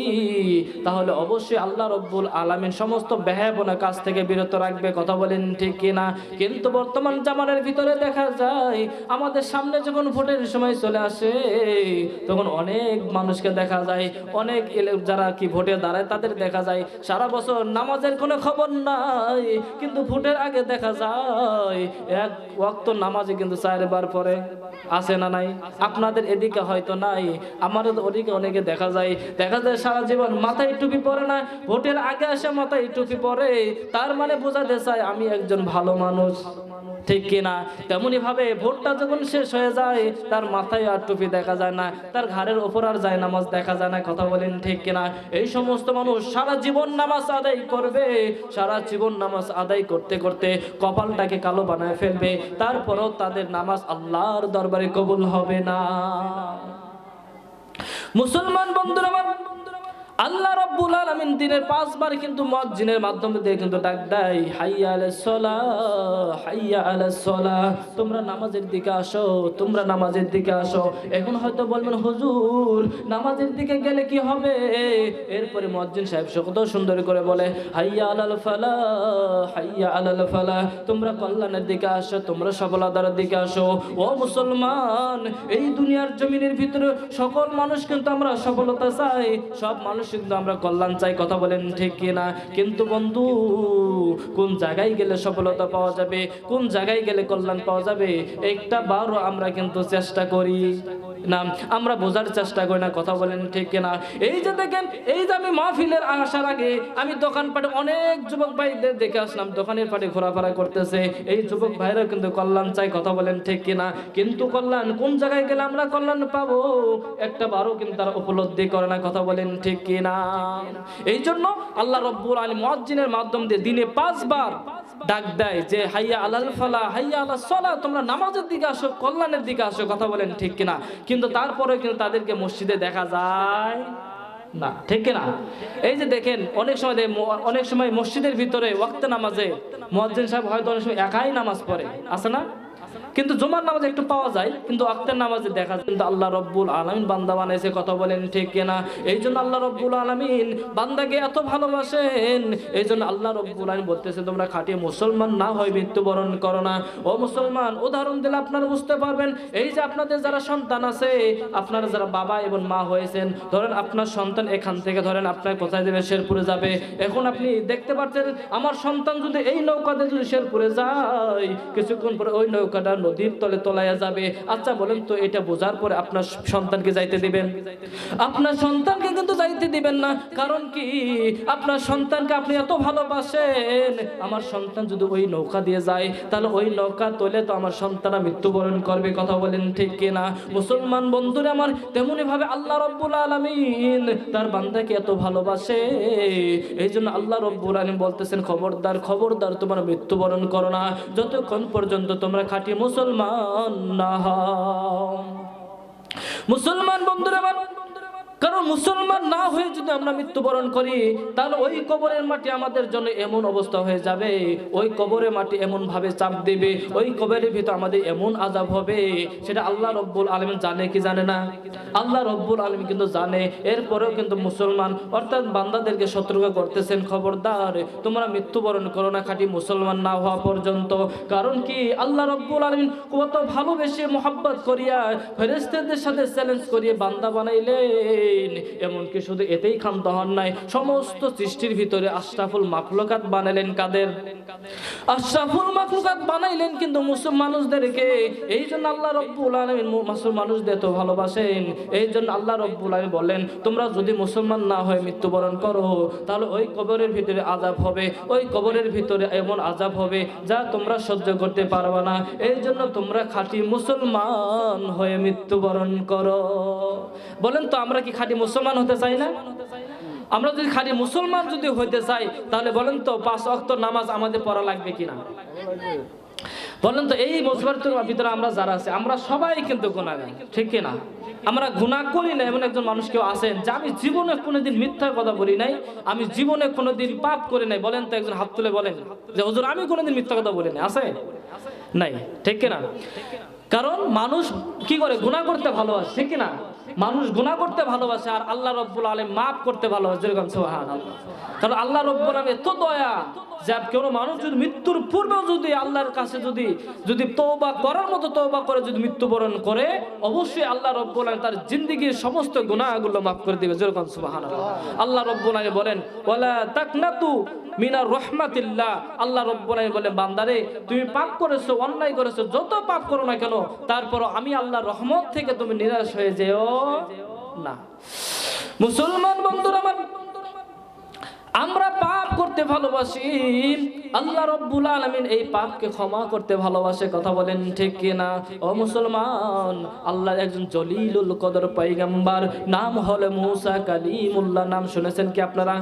তাহলে অবশ্যই আল্লাহ রাব্বুল আলামিন সমস্ত বেহায়াপনা কাজ থেকে বিরত রাখবে। কথা বলেন ঠিক কিনা? কিন্তু বর্তমান জামানার ভিতরে দেখা যায়, আমাদের সামনে যখন ভোটের সময় চলে আসে, তখন অনেক মানুষকে দেখা যায়, অনেক যারা কি ভোটে দাঁড়ায় তাদের দেখা যায় সারা বছর নামাজের কোনো খবর নাই, কিন্তু ভোটের আগে দেখা যায় এক ওয়াক্ত নামাজে কিন্তু 4 বার পরে, আছে না নাই? আপনাদের এদিকে হয়তো নাই, আমাদের ওদিকে অনেকে দেখা যায় সারা জীবন মাথায় টুপি পরে না, ভোটের আগে আসে মাথায় টুপি পরে, তার মানে বোঝাতে চায় আমি একজন ভালো মানুষ, ঠিক কিনা? তেমনি ভাবে ভোটটা যখন শেষ হয়ে যায়, তার মাথায় আর টুপি দেখা যায় না, তার ঘাড়ের ওপর আর যায় নামাজ দেখা যায় না। কথা বলেন ঠিক কিনা? এই সমস্ত মানুষ সারা জীবন নামাজ আদায় করবে, সারা জীবন নামাজ আদায় করতে করতে কপালটাকে কালো বানায় ফেলবে, তারপরও তাদের নামাজ আল্লাহর দরবারে কবুল হবে না। মুসলমান বন্ধুরা আমার, আল্লাহ রাব্বুল আলামিন দিনের 5 বার কিন্তু মুয়াজ্জিনের মাধ্যমে দিয়ে কিন্তু ডাক দেয়, হাইয়া আলাস সালাহ, হাইয়া আলাস সালাহ, তোমরা নামাজের দিকে আসো, তোমরা নামাজের দিকে আসো। এখন হয়তো বলবেন, হুজুর নামাজের দিকে গেলে কি হবে? এরপরে মুয়াজ্জিন সাহেব কত সুন্দর করে বলে, হাইয়া আলাল ফালাহ, হাইয়া আলাল ফালাহ, তোমরা কল্যাণের দিকে আসো, তোমরা সফলতার দিকে আসো। ও মুসলমান, এই দুনিয়ার জমিনের ভিতরে সকল মানুষ কিন্তু আমরা সফলতা চাই, সব মানুষ কিন্তু আমরা কল্যাণ চাই। কথা বলেন ঠিক কিনা? কিন্তু বন্ধু, কোন জায়গায় গেলে সফলতা পাওয়া যাবে, কোন জায়গায় গেলে কল্যাণ পাওয়া যাবে, একটা বারও আমরা কিন্তু চেষ্টা করি না, আমরা বোঝার চেষ্টা করি না। কথা বলেন ঠিক কিনা? এই যে দেখেন, এই যে আমি মাহফিলের আসার আগে আমি দোকানপাটে অনেক যুবক ভাইদের দেখে আসলাম, দোকানের পাটে ঘোরাফেরা করতেছে, এই যুবক ভাইরা কিন্তু কল্যাণ চাই। কথা বলেন ঠিক কিনা? কিন্তু কল্যাণ কোন জায়গায় গেলে আমরা কল্যাণ পাবো, একটা বারও কিন্তু তারা উপলব্ধি করে না। কথা বলেন ঠিক কিনা? এই জন্য আল্লাহ রাব্বুল আলামিন মুয়াজ্জিনের মাধ্যম দিয়ে দিনে 5 বার ডাক দেয় যে হাইয়া আলাল ফালাহ, হাইয়া আলাস সালাহ, তোমরা নামাজের দিকে আসো, কল্যাণের দিকে আসো। কথা বলেন ঠিক কিনা? কিন্তু তারপরে কিন্তু তাদেরকে মসজিদে দেখা যায় না, ঠিক কিনা? এই যে দেখেন, অনেক সময় মসজিদের ভিতরে ওয়াক্তে নামাজে মুয়াজ্জিন সাহেব হয়তো অনেক সময় একাই নামাজ পড়ে, আছে না? কিন্তু জুমার নামাজে একটু পাওয়া যায়, কিন্তু ওয়াক্তের নামাজে দেখা যায়। কিন্তু আল্লাহ রাব্বুল আলামিন বান্দা বানাইছে। কথা বলেন ঠিক কিনা? এই জন্য আল্লাহ রাব্বুল আলামিন বান্দাকে এত ভালোবাসেন, এই জন্য আল্লাহ রাব্বুল আলামিন বলতেছে, তোমরা খাঁটি মুসলমান না হয় মৃত্যুবরণ করো না। ও মুসলমান, উদাহরণ দিলে আপনারা বুঝতে পারবেন। এই যে আপনাদের যারা সন্তান আছে, আপনারা যারা বাবা এবং মা হয়েছেন, ধরেন আপনার সন্তান এখান থেকে ধরেন আপনার কোথায় যাবে, শেরপুরে যাবে। এখন আপনি দেখতে পাচ্ছেন, আমার সন্তান যদি এই নৌকাতে যদি শেরপুরে যায়, কিছুক্ষণ পরে ওই নৌকাটার নদীর তলে তলাইয়া যাবে। আচ্ছা বলেন তো, এটা বোঝার পরে আপনার সন্তানকে যাইতে দিবেন? আপনার সন্তানকে কিন্তু যাইতে দিবেন না। কারণ কি, আপনার সন্তানকে আপনি এত ভালোবাসেন, আমার সন্তান যদি ওই নৌকা দিয়ে যায় তাহলে ওই নৌকা তোলে তো আমার সন্তানরা মৃত্যুবরণ করবে। কথা বলেন ঠিক কিনা? মুসলমান বন্ধুরা আমার, তেমনি ভাবে আল্লাহ রাব্বুল আলামিন তার বান্দাকে এত ভালোবাসে, এই জন্য আল্লাহ রাব্বুল আলামিন বলতেছেন, খবরদার খবরদার তোমরা মৃত্যুবরণ করো না যতক্ষণ পর্যন্ত তোমরা খাঁটি মুসলমান না হও। মুসলমান বন্ধুরা আমার, কারণ মুসলমান না হয়ে যদি আমরা মৃত্যুবরণ করি তাহলে ওই কবরের মাটি আমাদের জন্য এমন অবস্থা হয়ে যাবে, ওই কবরের মাটি এমন ভাবে চাপ দেবে, ওই কবরের ভিতর আমাদের এমন আযাব হবে, সেটা আল্লাহ রাব্বুল আলামিন জানে কি জানে না? আল্লাহ রাব্বুল আলামিন কিন্তু জানে। এরপরেও কিন্তু মুসলমান অর্থাৎ বান্দাদেরকে সতর্ক করতেছেন, খবরদার তোমরা মৃত্যুবরণ করো না খাঁটি মুসলমান না হওয়া পর্যন্ত। কারণ কি, আল্লাহ রাব্বুল আলামিন কত ভালোবেসে মোহাব্বত করিয়া ফেরেশতাদের সাথে চ্যালেঞ্জ করিয়ে বান্দা বানাইলেন। এমনকি শুধু এতেই ক্ষান্ত হন নাই, সমস্ত সৃষ্টির ভিতরে আশরাফুল মাখলুকাত বানাইলেন। কাদের? আশরাফুল মাখলুকাত বানাইলেন কিন্তু মুসলমান মানুষদেরকে। এই জন্য আল্লাহ রাব্বুল আলামিন মুসলমান মানুষদের তো ভালোবাসেন। এই জন্য আল্লাহ রাব্বুল আলামিন বলেন, তোমরা যদি মুসলমান না হয়ে মৃত্যুবরণ করো তাহলে ওই কবরের ভিতরে আযাব হবে, ওই কবরের ভিতরে এমন আযাব হবে যা তোমরা সহ্য করতে পারবে না। এই জন্য তোমরা খাঁটি মুসলমান হয়ে মৃত্যুবরণ করো। বলেন তো, আমরা কি খাঁটি মুসলমান হতে চাই না? আমরা যদি খাঁটি মুসলমান যদি হইতে চাই তাহলে বলেন তো 5 ওয়াক্ত নামাজ আমাদের পড়া লাগবে কিনা? বলেন তো, এই মুসলমানদের ভিতরে আমরা যারা আছে আমরা সবাই কিন্তু গুনাহগার, ঠিক কিনা? আমরা গুনাহ করি না এমন একজন মানুষ কেউ আছেন যে আমি জীবনে কোনোদিন মিথ্যা কথা বলি নাই, আমি জীবনে কোনোদিন পাপ করি নাই? বলেন তো, একজন হাত তুলে বলেন যে হুজুর আমি কোনোদিন মিথ্যা কথা বলি নাই। আছে? নাই, ঠিক কিনা? কারণ মানুষ কি করে? গুনাহ করতে ভালোবাসে, ঠিক কিনা? মানুষ গুনাহ করতে ভালোবাসে আর আল্লাহ রাব্বুল আলামিন মাফ করতে ভালোবাসে। যেরকম সুবহানাল্লাহ। কারণ আল্লাহ রাব্বুল আলামিন এত দয়া যে কোন মানুষ যদি মৃত্যুর পূর্বেও যদি আল্লাহর কাছে যদি তওবা করার মতো তওবা করে যদি মৃত্যুবরণ করে, অবশ্যই আল্লাহ রাব্বুল আলামিন তার জিন্দেগীর সমস্ত গুনাহগুলো মাফ করে দিবে। যেরকম সুবহানাল্লাহ। আল্লাহ রাব্বুল আলামিন বলেন, ওয়ালা তাকনাতু মিনার রাহমাতিল্লাহ। আল্লাহ রাব্বুল আলামিন বলেন, বান্দারে তুমি পাপ করেছো, অন্যায় করেছো, যত পাপ করো না কেন তারপর আমি আল্লাহর রহমত থেকে তুমি নিরাশ হয়ে যেও না। মুসলমান বন্ধুরা আমার, আমরা পাপ করতে ভালোবাসি, আল্লাহ রাব্বুল আলামিন এই পাপকে ক্ষমা করতে ভালোবাসে। কথা বলেন ঠিক কিনা? ও মুসলমান, আল্লাহর একজন জলিলুল কদর পয়গম্বর নাম হলো মুসা কালিমুল্লাহ। নাম শুনেছেন কি আপনারা?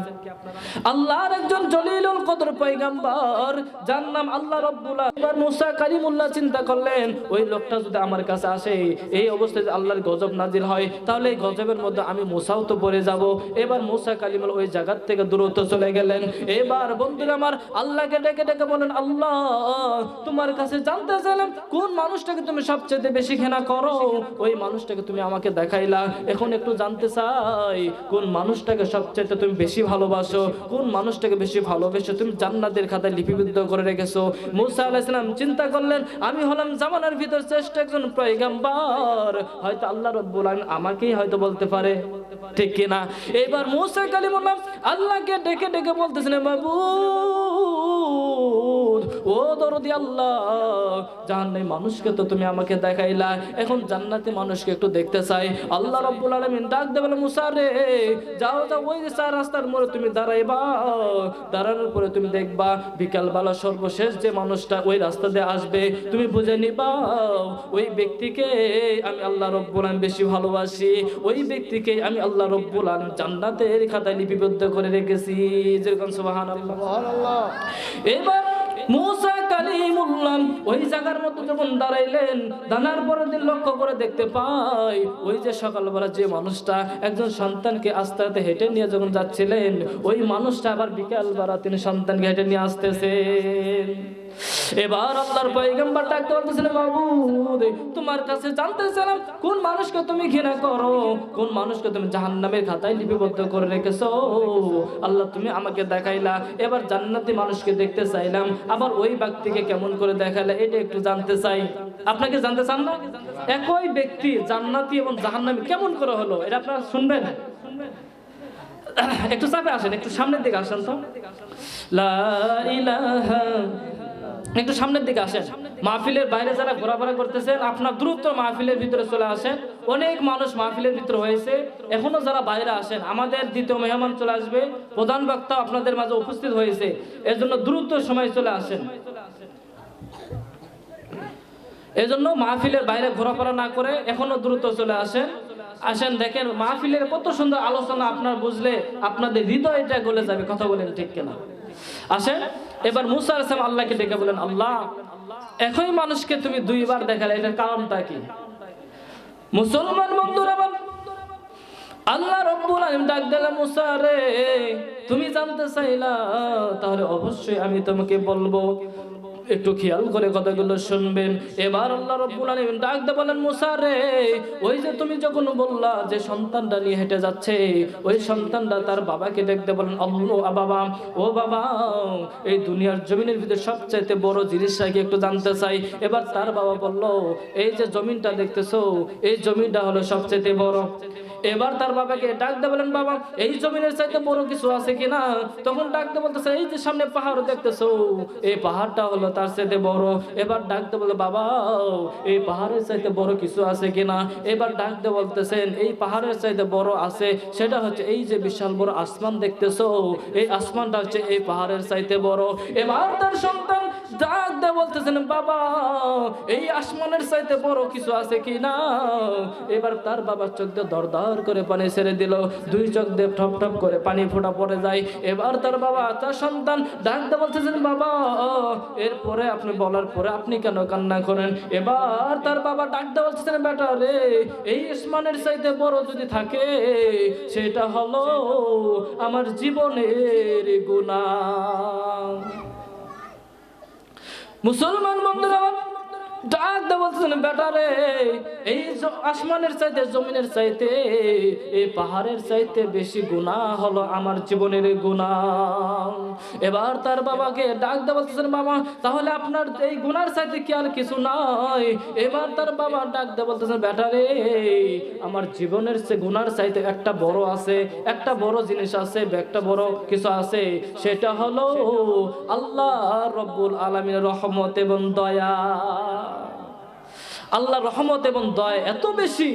আল্লাহর একজন জলিলুল কদর পয়গম্বর যার নাম আল্লাহ রাব্বুল আলামিন। এবার মুসা কালিমুল্লাহ চিন্তা করলেন, ওই লোকটা যদি আমার কাছে আসে, এই অবস্থায় যদি আল্লাহর গজব নাজিল হয় তাহলে এই গজবের মধ্যে আমি মুসাও তো পড়ে যাব। এবার মুসা কালিমুল্লাহ ওই জায়গা থেকে দূরত্ব চলে গেলেন। এবার বন্ধুরা আমার, আল্লাহকে ডেকে ডেকে বলেন, আল্লাহ তোমার কাছে জানতে চাইলাম কোন মানুষটাকে তুমি সবচেয়ে বেশি ঘৃণা করো, ওই মানুষটাকে তুমি আমাকে দেখাইলা। এখন একটু জানতে চাই কোন মানুষটাকে সবচেয়ে তুমি বেশি ভালোবাসো, কোন মানুষটাকে বেশি ভালোবেসে তুমি জান্নাতের খাতায় লিপিবদ্ধ করে রেখেছো। মুসা আলাইহিস সালাম চিন্তা করলেন, আমি হলাম জামানার ভিতর শ্রেষ্ঠ একজন পয়গম্বর, হয়তো আল্লাহ রাব্বুল আলামিন আমাকেই হয়তো বলতে পারে, ঠিক কিনা? এবার মুসা কালিমুল্লাহ আল্লাহকে ডেকে ডেকে বলতেছেন, মাবুদ ও দরদি আল্লাহ, জাহান্নামী মানুষকে তো তুমি আমাকে দেখাইলা, এখন জান্নাতি মানুষকে একটু দেখতে চাই। আল্লাহ রাব্বুল আলামিন ডাক দিয়ে বলে, মুসা রে যাও যাও, ওই যে 4 রাস্তার মোড়ে তুমি দাঁড়াইবা, দাঁড়ানোর পরে তুমি দেখবা বিকালবেলা সর্বশেষ যে মানুষটা ওই রাস্তা দিয়ে আসবে তুমি বুঝে নিবা ওই ব্যক্তিকে আমি আল্লাহ রাব্বুল আলামিন বেশি ভালোবাসি, ওই ব্যক্তিকে আমি আল্লাহ রাব্বুল আলামিন জান্নাতের খাতায় লিপিবদ্ধ করে রেখেছি। যেরকম সুবহানাল্লাহ, সুবহানাল্লাহ। এবার মুসা কালিমুল্লাহ ওই জায়গার মধ্যে যখন দাঁড়াইলেন, দাঁড়ার পরের দিন লক্ষ্য করে দেখতে পাই ওই যে সকালবেলা যে মানুষটা একজন সন্তানকে আস্তে আস্তে হেঁটে নিয়ে যখন যাচ্ছিলেন, ওই মানুষটা আবার বিকালবেলা তিনি সন্তানকে হেঁটে নিয়ে আসতেছেন। এবার আল্লাহর পয়গম্বর ডাকতে বলতেছিলেন, মাবুদ তোমার কাছে জানতে চাইলাম কোন মানুষকে তুমি ঘৃণা করো, কোন মানুষকে তুমি জাহান্নামের খাতায় লিপিবদ্ধ করে রেখেছো। আল্লাহ তুমি আমাকে দেখাইলা, এবার জান্নাতি মানুষকে দেখতে চাইলাম, আবার ওই ব্যক্তিকে কেমন করে দেখাইলা এটা একটু জানতে চাই। আপনাকে জানতে চান না? একই ব্যক্তি জান্নাতি এবং জাহান্নামী কেমন করে হলো এটা আপনারা শুনবেন? একটু চাপে আসেন, একটু সামনের দিকে আসেন তো। লা ইলাহা একটু সামনের দিকে আসেন। মাহফিলের বাইরে যারা ঘোরাফেরা করতেছেন আপনার দ্রুত মাহফিলের ভিতরে চলে আসেন। অনেক মানুষ মাহফিলের ভিতরে হয়েছে, এখনো যারা বাইরে আসেন, আমাদের দ্বিতীয় মেহমান চলে আসবে, প্রধান বক্তা আপনাদের মাঝে উপস্থিত হয়েছে, এর জন্য দ্রুত সময় চলে আসেন। এজন্য মাহফিলের বাইরে ঘোরাফেরা না করে এখনো দ্রুত চলে আসেন। আসেন, দেখেন মাহফিলের কত সুন্দর আলোচনা, আপনার বুঝলে আপনাদের হৃদয়টা গলে যাবে। কথা বলেন ঠিক কিনা? আসেন, এবার মুসা আলাইহিস সালাম আল্লাহকে ডেকে বলেন, আল্লাহ একই মানুষকে তুমি দুইবার দেখালে, এটার কারণটা কি? মুসলমান বন্ধুরা, আল্লাহ রাব্বুল আলামিন ডাক দিলেন, মুসা রে তুমি জানতে চাইলা, তাহলে অবশ্যই আমি তোমাকে বলবো, একটু খেয়াল করে কথাগুলো শুনবেন। এবার আল্লাহ রাব্বুল আলামিন ডাক দিয়ে বলেন, মুসা রে ওই যে তুমি যখন বললা যে সন্তানটা নিয়ে হেঁটে যাচ্ছে, ওই সন্তানটা তার বাবাকে দেখতে বলেন, বাবা, ও বাবা, এই দুনিয়ার জমিনের ভিতরে সবচাইতে বড় জিনিসটা কি একটু জানতে চাই। এবার তার বাবা বলল, এই যে জমিনটা দেখতেছো, এই জমিনটা হলো সবচাইতে বড়। এবার তার বাবাকে ডাক দিয়ে বলেন, বাবা এই জমিনের চাইতে বড় কিছু আছে কিনা? তখন ডাক দিয়ে বলতেছে, এই যে সামনে পাহাড় দেখতেছো, এই পাহাড়টা হলো তার চাইতে বড়। এবার ডাক দিয়ে বলে, বাবা এই পাহাড়ের চাইতে বড় কিছু আছে কিনা? এবার ডাক দিয়ে বলতেছেন, এই পাহাড়ের চাইতে বড় আছে, সেটা হচ্ছে এই যে বিশাল বড় আসমান দেখতেছো, এই আসমানটা হচ্ছে এই পাহাড়ের চাইতে বড়। এবার তার সন্তান ডাক দিয়ে বলতেছেন, বাবা এই আসমানের চাইতে বড় কিছু আছে কিনা? এবার তার বাবার চোখ দিয়ে দরদার করে পানি ছেড়ে দিল, দুই চোখ দিয়ে ঠপ ঠপ করে পানি ফোঁটা পড়ে যায়। এবার তার বাবা তার সন্তান ডাক দিয়ে বলতেছেন, বাবা এরপরে আপনি বলার পরে আপনি কেন কান্না করেন? এবার তার বাবা ডাক দিয়ে বলতেছেন, বেটা রে এই আসমানের চাইতে বড় যদি থাকে, সেটা হলো আমার জীবনের গুনাহ। মুসলমান বন্ধুরা, ডাক দিয়ে বলতেছেন, বেটা রে এই আসমানের চাইতে জমিনের চাইতে এই পাহাড়ের চাইতে বেশি গুনাহ হলো আমার জীবনের গুনাহ। এবার তার বাবাকে ডাক দিয়ে বলতেছেন, বাবা তাহলে আপনার এই গুনার চাইতে কি আর কিছু নাই? এবার তার বাবা ডাক দিয়ে বলতেছেন, বেটা রে আমার জীবনের চেয়ে গুনার চাইতে একটা বড় আছে, একটা বড় জিনিস আছে, একটা বড় কিছু আছে, সেটা হলো আল্লাহ রাব্বুল আলামিনের রহমত এবং দয়া। আল্লাহ রহমত এবং দয়া এত বেশি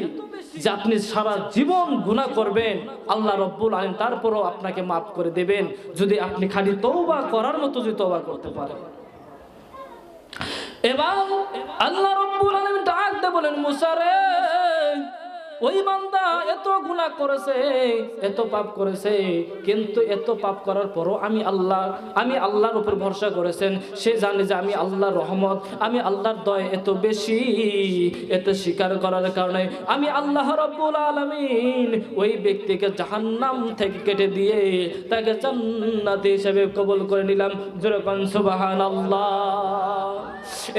যে আপনি সারা জীবন গুনাহ করবেন, আল্লাহ রাব্বুল আলামিন তারপরও আপনাকে মাফ করে দেবেন, যদি আপনি খালি তওবা করার মতো যদি তওবা করতে পারেন। এবার আল্লাহ রাব্বুল আলামিন ডাক দিয়ে বলেন, মুসা রে ওই বান্দা এত গুনাহ করেছে, এত পাপ করেছে, কিন্তু এত পাপ করার পরও আমি আল্লাহর উপর ভরসা করেছেন, সে জানে যে আমি আল্লাহর রহমত, আমি আল্লাহর দয়া এত বেশি, এত স্বীকার করার কারণে আমি আল্লাহ রাব্বুল আলামিন ওই ব্যক্তিকে জাহান্নাম থেকে কেটে দিয়ে তাকে জান্নাতি হিসেবে কবুল করে নিলাম। জোরে কোন সুবহানাল্লাহ।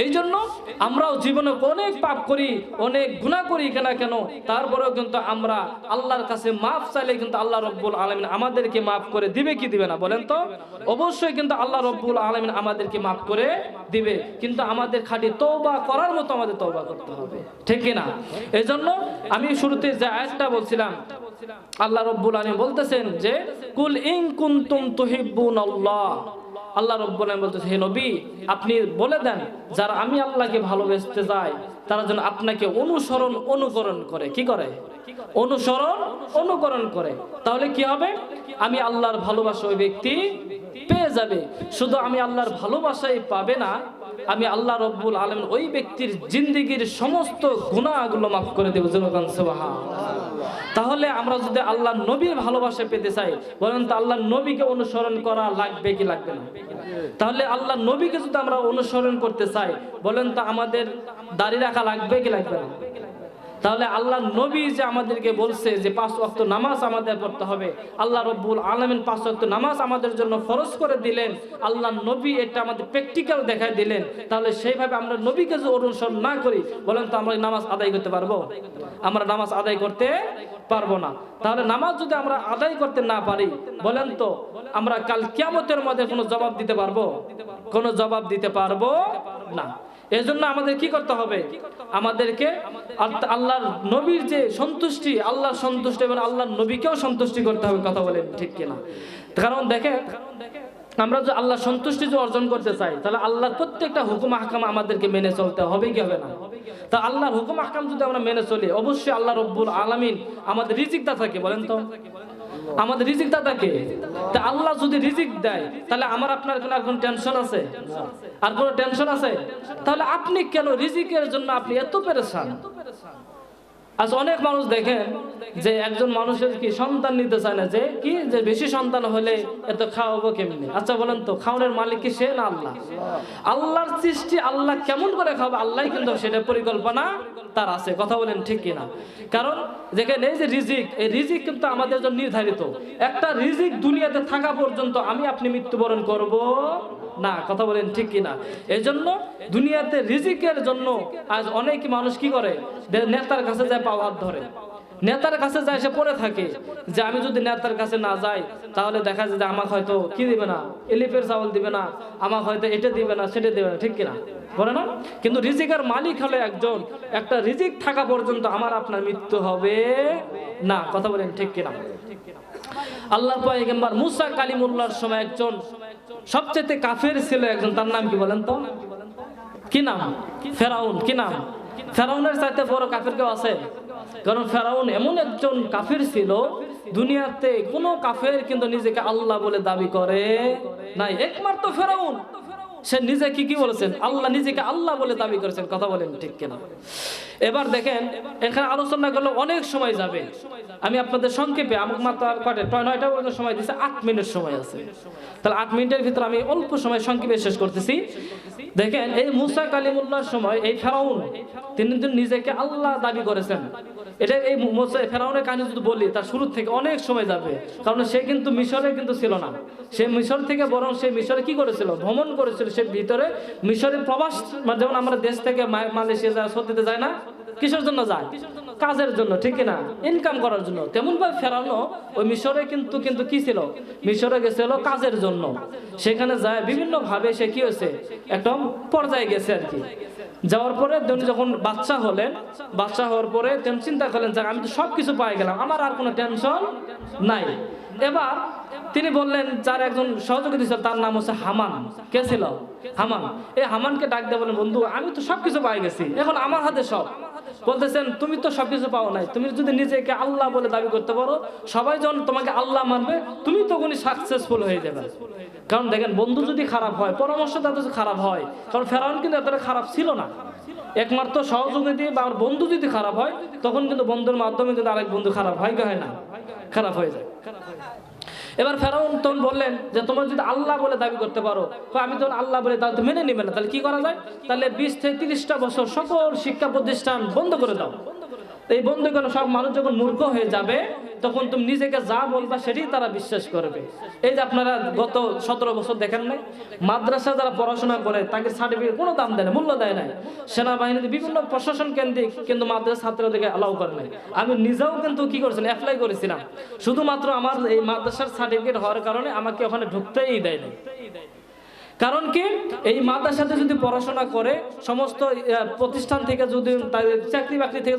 এই জন্য আমরাও জীবনে অনেক পাপ করি, অনেক গুনাহ করি কেন, তারপরেও কিন্তু আমরা আল্লাহর কাছে মাফ চাইলে কিন্তু আল্লাহ রাব্বুল আলামিন আমাদেরকে মাফ করে দিবে কি দিবে না বলেন তো? অবশ্যই কিন্তু আল্লাহ রাব্বুল আলামিন আমাদেরকে মাফ করে দিবে, কিন্তু আমাদের খাঁটি তওবা করার মতো আমাদের তওবা করতে হবে, ঠিক কি না? এই জন্য আমি শুরুতে যে আয়াতটা বলছিলাম, আল্লাহ রাব্বুল আলামিন বলতেছেন যে কুল ইন কুনতুম তুহিব্বুনাল্লাহ, আল্লাহ রাব্বুল আলামিন বলতেছেন, হে নবী আপনি বলে দেন যারা আমি আল্লাহকে ভালোবাসতে যায় তারা যেন আপনাকে অনুকরণ করে। কি করে? অনুকরণ করে। তাহলে কি হবে? আমি আল্লাহর ভালোবাসা ওই ব্যক্তি পেয়ে যাবে। শুধু আমি আল্লাহর ভালোবাসাই পাবে না, আমি আল্লাহ রাব্বুল আলামিন ওই ব্যক্তির জিন্দেগীর সমস্ত গুনাহগুলো মাফ করে দেব। তাহলে আমরা যদি আল্লাহর নবীর ভালোবাসা পেতে চাই, বলেন তো আল্লাহর নবীকে অনুসরণ করা লাগবে কি লাগবে না? তাহলে আল্লাহর নবীকে যদি আমরা অনুসরণ করতে চাই, বলেন তো আমাদের দাড়ি রাখা লাগবে কি লাগবে না? তাহলে আল্লাহর নবী যে আমাদেরকে বলছে যে 5 ওয়াক্ত নামাজ আমাদের পড়তে হবে, আল্লাহ রাব্বুল আলামিন 5 ওয়াক্ত নামাজ আমাদের জন্য ফরজ করে দিলেন, আল্লাহর নবী এটা আমাদের প্র্যাকটিক্যাল দেখায় দিলেন। তাহলে সেইভাবে আমরা নবীকে যদি অনুসরণ না করি, বলেন তো আমরা নামাজ আদায় করতে পারবো? আমরা নামাজ আদায় করতে পারবো না। তাহলে নামাজ যদি আমরা আদায় করতে না পারি, বলেন তো আমরা কাল কিয়ামতের মধ্যে কোনো জবাব দিতে পারবো? কোনো জবাব দিতে পারবো না। এজন্য আমাদের কি করতে হবে? আমাদেরকে আল্লাহর নবীর যে সন্তুষ্টি, আল্লাহর সন্তুষ্টি এবং আল্লাহর নবীকেও সন্তুষ্টি করতে হবে। কথা বলেন ঠিক কিনা? কারণ দেখে আমরা যদি আল্লাহ সন্তুষ্টি যদি অর্জন করতে চাই, তাহলে আল্লাহর প্রত্যেকটা হুকুম আহকাম আমাদেরকে মেনে চলতে হবে কি হবে না? তা আল্লাহর হুকুম আহকাম যদি আমরা মেনে চলি, অবশ্যই আল্লাহ রব্বুল আলামিন আমাদের রিজিকটা থাকে। বলেন তো, আমাদের রিজিকটা থাকে। তা আল্লাহ যদি রিজিক দেয়, তাহলে আমার আপনার কোনো আর কোনো টেনশন আছে? আর কোনো টেনশন আছে? তাহলে আপনি কেন রিজিকের জন্য আপনি এত পেরেশান? আজ অনেক মানুষ দেখেন যে একজন মানুষের কি সন্তান নিতে চায় না, যে বেশি সন্তান হলে এত খাওয়াবো কেমনি? আচ্ছা বলেন তো, খাওয়ানোর মালিক কি সে না আল্লাহ? আল্লাহর সৃষ্টি, আল্লাহ কেমন করে খাওয়াবে আল্লাহ কিন্তু সেটা পরিকল্পনা তার আছে। কথা বলেন ঠিক কিনা? কারণ দেখেন এই যে রিজিক, এই রিজিক কিন্তু আমাদের জন্য নির্ধারিত। একটা রিজিক দুনিয়াতে থাকা পর্যন্ত আমি আপনি মৃত্যুবরণ করব না। কথা বলেন ঠিক কিনা? এই জন্য দুনিয়াতে রিজিকের জন্য আজ অনেক মানুষ কি করে, নেতার কাছে যায় পাও হাত ধরে, নেতার কাছে যায়, সে পড়ে থাকে যে আমি যদি নেতার কাছে না যাই তাহলে দেখা যায় যে আমাকে হয়তো কি দিবে না, এলিফের চাউল দিবে না, আমাকে হয়তো এটা দিবে না, সেটা দিবে না, ঠিক কিনা বলে না? কিন্তু রিজিকের মালিক হলে একজন, একটা রিজিক থাকা পর্যন্ত আমার আপনার মৃত্যু হবে না। কথা বলেন ঠিক কিনা? আল্লাহর পয়গম্বর মুসা কালিমুল্লাহর সময় একজন সবচেয়ে কাফের ছিল একজন, তার নাম কি বলেন তো? কি নাম? ফেরাউন। কি নাম? ফেরাউনের চাইতে বড় কাফের কেউ আছে? কারণ ফেরাউন এমন একজন কাফের ছিল, দুনিয়াতে কোনো কাফের কিন্তু নিজেকে আল্লাহ বলে দাবি করে নাই, একমাত্র ফেরাউন। সে নিজে কি বলেছেন? আল্লাহ, নিজেকে আল্লাহ বলে দাবি করেছেন। কথা বলেন ঠিক কিনা? এবার দেখেন, এখানে আলোচনা করলে অনেক সময় যাবে, আমি আপনাদের সংক্ষেপে, আমাকে মাত্র 9টা পর্যন্ত সময় দিচ্ছে, 8 মিনিট সময় আছে, তাহলে 8 মিনিটের ভিতরে আমি অল্প সময় সংক্ষেপে শেষ করতেছি। দেখেন এই মুসা কালিমুল্লাহর সময় এই ফেরাউন তিনি নিজেকে আল্লাহ দাবি করেছেন। এটা এই ফেরাউনের কাহিনী যদি বলি তার শুরু থেকে অনেক সময় যাবে, কারণ সে কিন্তু মিশরে কিন্তু ছিল না, সে মিশর থেকে বরং সে মিশরে কি করেছিল, ভ্রমণ করেছিল। সে ভিতরে মিশরে প্রবাস, যেমন আমরা দেশ থেকে মালয়েশিয়া যায়, সৌদিতে যায় না, কিসের জন্য যায়? কাজের জন্য, ঠিক না? ইনকাম করার জন্য। তেমন ভাবে ফেরানো ওই মিশরে কিন্তু কি ছিল, মিশরে গেছিল কাজের জন্য। সেখানে যায় বিভিন্ন ভাবে সে কি হয়েছে, একদম পর্যায়ে গেছে আর কি। যাওয়ার পরে তিনি যখন বাচ্চা হলেন, বাচ্চা হওয়ার পরে তিনি চিন্তা করলেন যে আমি তো সবকিছু পাই গেলাম, আমার আর কোনো টেনশন নাই। এবার তিনি বললেন, যার একজন সহযোগী ছিল তার নাম হচ্ছে হামান। কে ছিল? হামান। এই হামানকে ডাক দিয়ে বলেন, বন্ধু আমি তো সবকিছু পাই গেছি, এখন আমার হাতে সব। বলতেছেন তুমি তো সবকিছু পাও নাই, তুমি যদি নিজেকে আল্লাহ বলে দাবি করতে পারো, সবাই যখন তোমাকে আল্লাহ মানবে, তুমি তখনই সাকসেসফুল হয়ে যাবে। কারণ দেখেন, বন্ধু যদি খারাপ হয়, পরামর্শদাতা যদি খারাপ হয়, কারণ ফেরাউন কিন্তু এতটা খারাপ ছিল না, একমাত্র সহযোগী দিয়ে বা বন্ধু যদি খারাপ হয়, তখন কিন্তু বন্ধুর মাধ্যমে যদি আরেক বন্ধু খারাপ হয়, হয় না, খারাপ হয়ে যায়। এবার ফেরাউন তখন বললেন যে তোমরা যদি আল্লাহ বলে দাবি করতে পারো, আমি তখন আল্লাহ বলে, তাহলে তো মেনে নিবে না, তাহলে কি করা যায়? তাহলে 20 থেকে 30টা বছর সকল শিক্ষা প্রতিষ্ঠান বন্ধ করে দাও। এই বন্ধ করে সব মানুষ যখন মূর্খ হয়ে যাবে, তখন তুমি নিজেকে যা বলবা সেটাই তারা বিশ্বাস করবে। এই যে আপনারা গত 17 বছর দেখেন নাই, মাদ্রাসা যারা পড়াশোনা করে তাকে সার্টিফিকেট কোনো দাম দেয় না, মূল্য দেয় না। সেনাবাহিনীতে বিভিন্ন প্রশাসন কেন্দ্রিক কিন্তু মাদ্রাসা ছাত্রদেরকে অ্যালাউ করে নাই। আমি নিজেও কিন্তু কি করেছিলাম, অ্যাপ্লাই করেছিলাম, শুধুমাত্র আমার এই মাদ্রাসার সার্টিফিকেট হওয়ার কারণে আমাকে ওখানে ঢুকতেই দেয় না। কারণ কি, এই মাদ্রাসাতে যদি পড়াশোনা করে, সমস্ত প্রতিষ্ঠান থেকে যদি তাদের চাকরি বাকরি থেকে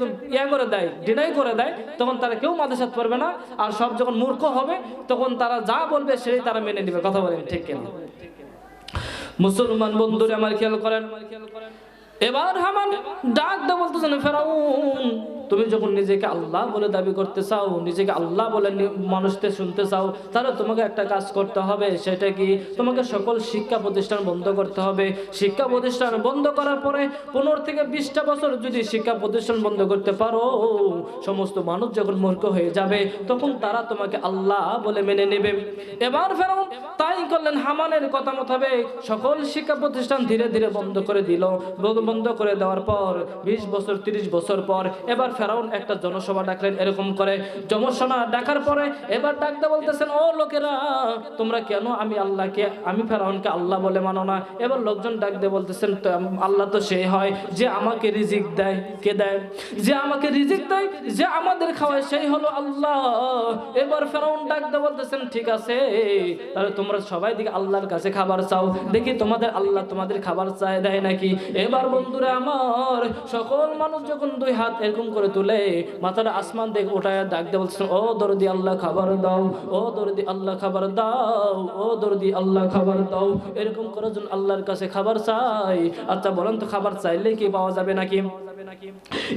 করে দেয়, ডিনাই করে দেয়, তখন তারা কেউ মাদ্রাসাতে পড়বে না। আর সব যখন মূর্খ হবে, তখন তারা যা বলবে সেটাই তারা মেনে নেবে। কথা বলেন ঠিক কিনা? মুসলমান বন্ধুরা আমার খেয়াল করেন, এবার হামান ডাক দা বলতেছেন, ফেরাউন তুমি যখন নিজেকে আল্লাহ বলে দাবি করতে চাও, নিজেকে আল্লাহ বলে মানুষকে শুনতে চাও, তাহলে তোমাকে একটা কাজ করতে হবে। সেটা কি? তোমাকে সকল শিক্ষা প্রতিষ্ঠান বন্ধ করতে হবে। শিক্ষা প্রতিষ্ঠান বন্ধ করার পরে 15 থেকে 20টা বছর যদি শিক্ষা প্রতিষ্ঠান বন্ধ করতে পারো, সমস্ত মানুষ যখন মূর্খ হয়ে যাবে, তখন তারা তোমাকে আল্লাহ বলে মেনে নেবে। এবার ফেরাউন তাই করলেন, হামানের কথা মোতাবেক সকল শিক্ষা প্রতিষ্ঠান ধীরে ধীরে বন্ধ করে দিল। বন্ধ করে দেওয়ার পর 20 বছর 30 বছর পর এবার ফেরাউন একটা জনসভা ডাকলেন। এরকম করে জনসভা ডাকার পরে এবার ডাকতে বলতেছেন, ও লোকেরা, তোমরা কেন আমি ফেরাউনকে আল্লাহ বলে মানো না? এবার লোকজন ডাকতে বলতেছেন, আল্লাহ তো সেই হয় যে আমাকে রিজিক দেয়। কে দেয়? যে আমাকে রিজিক দেয়, যে আমাদের খাওয়ায়, সেই হলো আল্লাহ। এবার ফেরাউন ডাকতে বলতেছেন, ঠিক আছে, তাহলে তোমরা সবাই দিকে আল্লাহর কাছে খাবার চাও, দেখি তোমাদের আল্লাহ তোমাদের খাবার চায় দেয় নাকি। এবার বন্ধুরা আমার, সকল মানুষ যখন 2 হাত এরকম করে করে তুলে মাথার আসমান দিকে উঠায় ডাক দিয়ে বলছেন, ও দরদি আল্লাহ খাবার দাও, ও দরদি আল্লাহ খাবার দাও, ও দরদি আল্লাহ খাবার দাও। এরকম করে যখন আল্লাহর কাছে খাবার চাই, আচ্ছা বলেন তো খাবার চাইলে কি পাওয়া যাবে নাকি?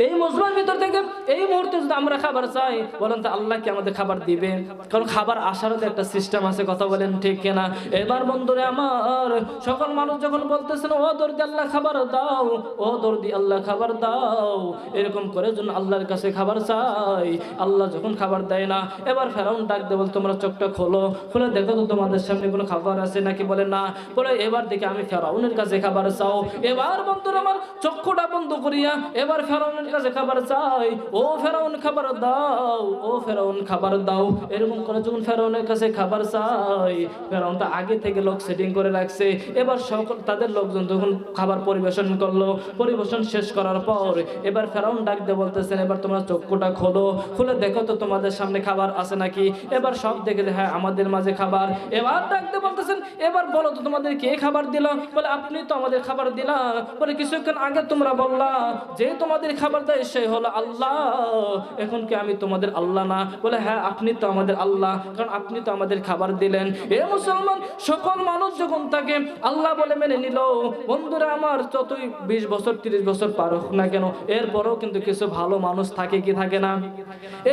এই মজমার ভিতর থেকে এই মুহূর্তে যদি আমরা খাবার চাই, বলেন তো আল্লাহ কি আমাদের খাবার দিবে? কারণ খাবার আসারও তো একটা সিস্টেম আছে, কথা বলেন ঠিক কিনা? এবার বন্ধুরে আমার, সকল মানুষ যখন বলতেছেন ও দরদি আল্লাহ খাবার দাও, ও দরদি আল্লাহ খাবার দাও, এরকম করে যখন আল্লাহর কাছে খাবার চাই, আল্লাহ যখন খাবার দেয় না, এবার ফেরাউন ডাক দেয়, বল তোমরা চোখটা খোলো, খুলে দেখো তো তোমাদের সামনে কোনো খাবার আছে নাকি? বলে না। বলে এবার দেখে আমি ফেরাউনের কাছে খাবার চাও। এবার বন্ধুরা আমার চক্ষুটা বন্ধ করিয়া এবার ফেরাউনের কাছে খাবার চাই, ও ফেরাউন খাবার দাও, ও ফেরাউন খাবার দাও। এরকম করে যখন ফেরাউনের কাছে খাবার চাই, ফেরাউনটা আগে থেকে লোক সেটিং করে রাখছে। এবার সকল তাদের লোকজন যখন খাবার পরিবেশন করলো, পরিবেশন শেষ করার পর এবার ফেরাউন ডাক দিয়ে বলতেছেন, এবার তোমরা চক্ষুটা খোলো, খুলে দেখো তো তোমাদের সামনে খাবার আছে নাকি? এবার সব দেখে হ্যাঁ আমাদের মাঝে খাবার। এবার ডাক দিয়ে বলতেছেন, এবার বলো তো তোমাদের কে খাবার দিল? বলে আপনি তো আমাদের খাবার দিলা। বলে কিছুক্ষণ আগে তোমরা বললা যে তোমাদের খাবার দেয় সে হলো আল্লাহ, এখন কি আমি তোমাদের আল্লাহ না? বলে হ্যাঁ আপনি তো আমাদের আল্লাহ, কারণ আপনি তো আমাদের খাবার দিলেন। এ মুসলমান, সকল মানুষ যখন তাকে আল্লাহ বলে মেনে নিল, বন্ধুরা আমার যতই 20 বছর 30 বছর পার হোক না কেন, এরপরও কিন্তু কিছু ভালো মানুষ থাকে কি থাকে না?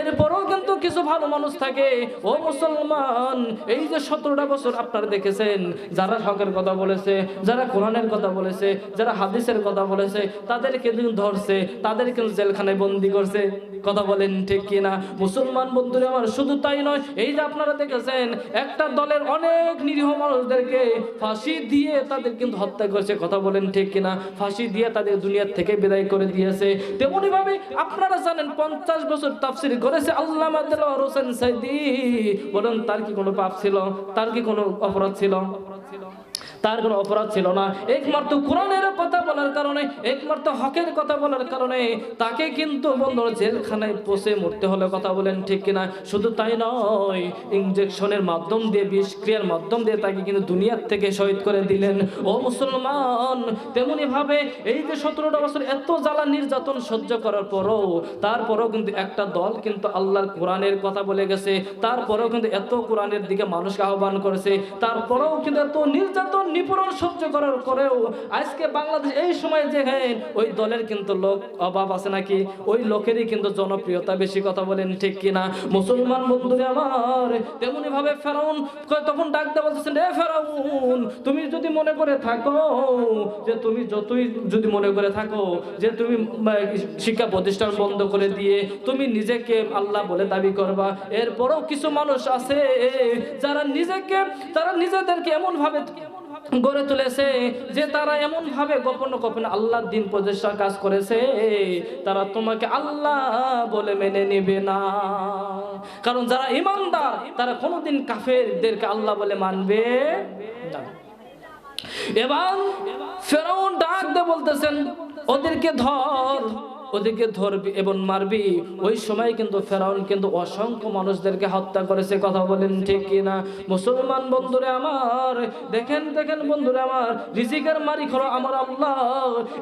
এরপরও কিন্তু কিছু ভালো মানুষ থাকে। ও মুসলমান, এই যে 17টা বছর আপনারা দেখেছেন, যারা হকের কথা বলেছে, যারা কোরআনের কথা বলেছে, যারা হাদিসের কথা বলেছে, তাদেরকে ধরছে, তাদের কিন্তু জেলখানায় বন্দি করছে, কথা বলেন ঠিক কিনা? মুসলমান বন্ধুরা আমার, শুধু তাই নয়, এই যে আপনারা দেখেছেন একটা দলের অনেক নিরীহ মানুষদেরকে ফাঁসি দিয়ে তাদের কিন্তু হত্যা করেছে, কথা বলেন ঠিক কিনা? ফাঁসি দিয়ে তাদের দুনিয়ার থেকে বিদায় করে দিয়েছে। তেমনি ভাবে আপনারা জানেন 50 বছর তাফসীর করেছে আল্লামা দেলোয়ার হোসেন সাইদী। বলেন তার কি কোনো পাপ ছিল? তার কি কোনো অপরাধ ছিল? তার কোনো অপরাধ ছিল না। একমাত্র কোরআনের কথা বলার কারণে, একমাত্র হকের কথা বলার কারণে তাকে কিন্তু বন্ধুরা জেলখানায় পচে মরতে হলো, কথা বলেন ঠিক কিনা? শুধু তাই নয়, ইনজেকশনের মাধ্যম দিয়ে, বিষ ক্রিয়ার মাধ্যম দিয়ে তাকে কিন্তু দুনিয়ার থেকে শহীদ করে দিলেন। ও মুসলমান, তেমনি ভাবে এই যে 17টা বছর এত জ্বালা নির্যাতন সহ্য করার পরও, তারপরেও কিন্তু একটা দল কিন্তু আল্লাহর কোরআনের কথা বলে গেছে, তারপরেও কিন্তু এত কোরআনের দিকে মানুষকে আহ্বান করেছে, তারপরেও কিন্তু এত নির্যাতন নিপীড়ন সহ্য করার পরেও আজকে বাংলাদেশ এই সময় যে হ্যাঁ ওই দলের কিন্তু লোক অভাব আছে নাকি? ওই লোকেরই কিন্তু জনপ্রিয়তা বেশি, কথা বলেন ঠিক কিনা? মুসলমান বন্ধুরা আমার, তেমনি ভাবে ফেরাউন তখন ডাক দিয়ে বলতেছেন, এ ফেরাউন, তুমি যদি মনে করে থাকো যে তুমি যতই যদি মনে করে থাকো যে তুমি শিক্ষা প্রতিষ্ঠান বন্ধ করে দিয়ে তুমি নিজেকে আল্লাহ বলে দাবি করবা, এরপরও কিছু মানুষ আছে যারা নিজেদেরকে এমন ভাবে গড়ে তুলেছে যে তারা এমন ভাবে গোপনে গোপনে আল্লাহর দ্বীন প্রতিষ্ঠার কাজ করেছে, তারা তোমাকে আল্লাহ বলে মেনে নেবে না। কারণ যারা ঈমানদার তারা কোনোদিন কাফেরদেরকে আল্লাহ বলে মানবে না। এবার ফেরাউন ডাক দিয়ে বলতেছেন, ওদেরকে ধর, ওদেরকে ধরবি এবং মারবি। ওই সময় কিন্তু ফেরাউন কিন্তু অসংখ্য মানুষদেরকে হত্যা করেছে, কথা বলেন ঠিক কিনা? মুসলমান বন্ধুরা আমার, দেখেন বন্ধুরা আমার, রিজিকের মালিক হলো আমার আল্লাহ।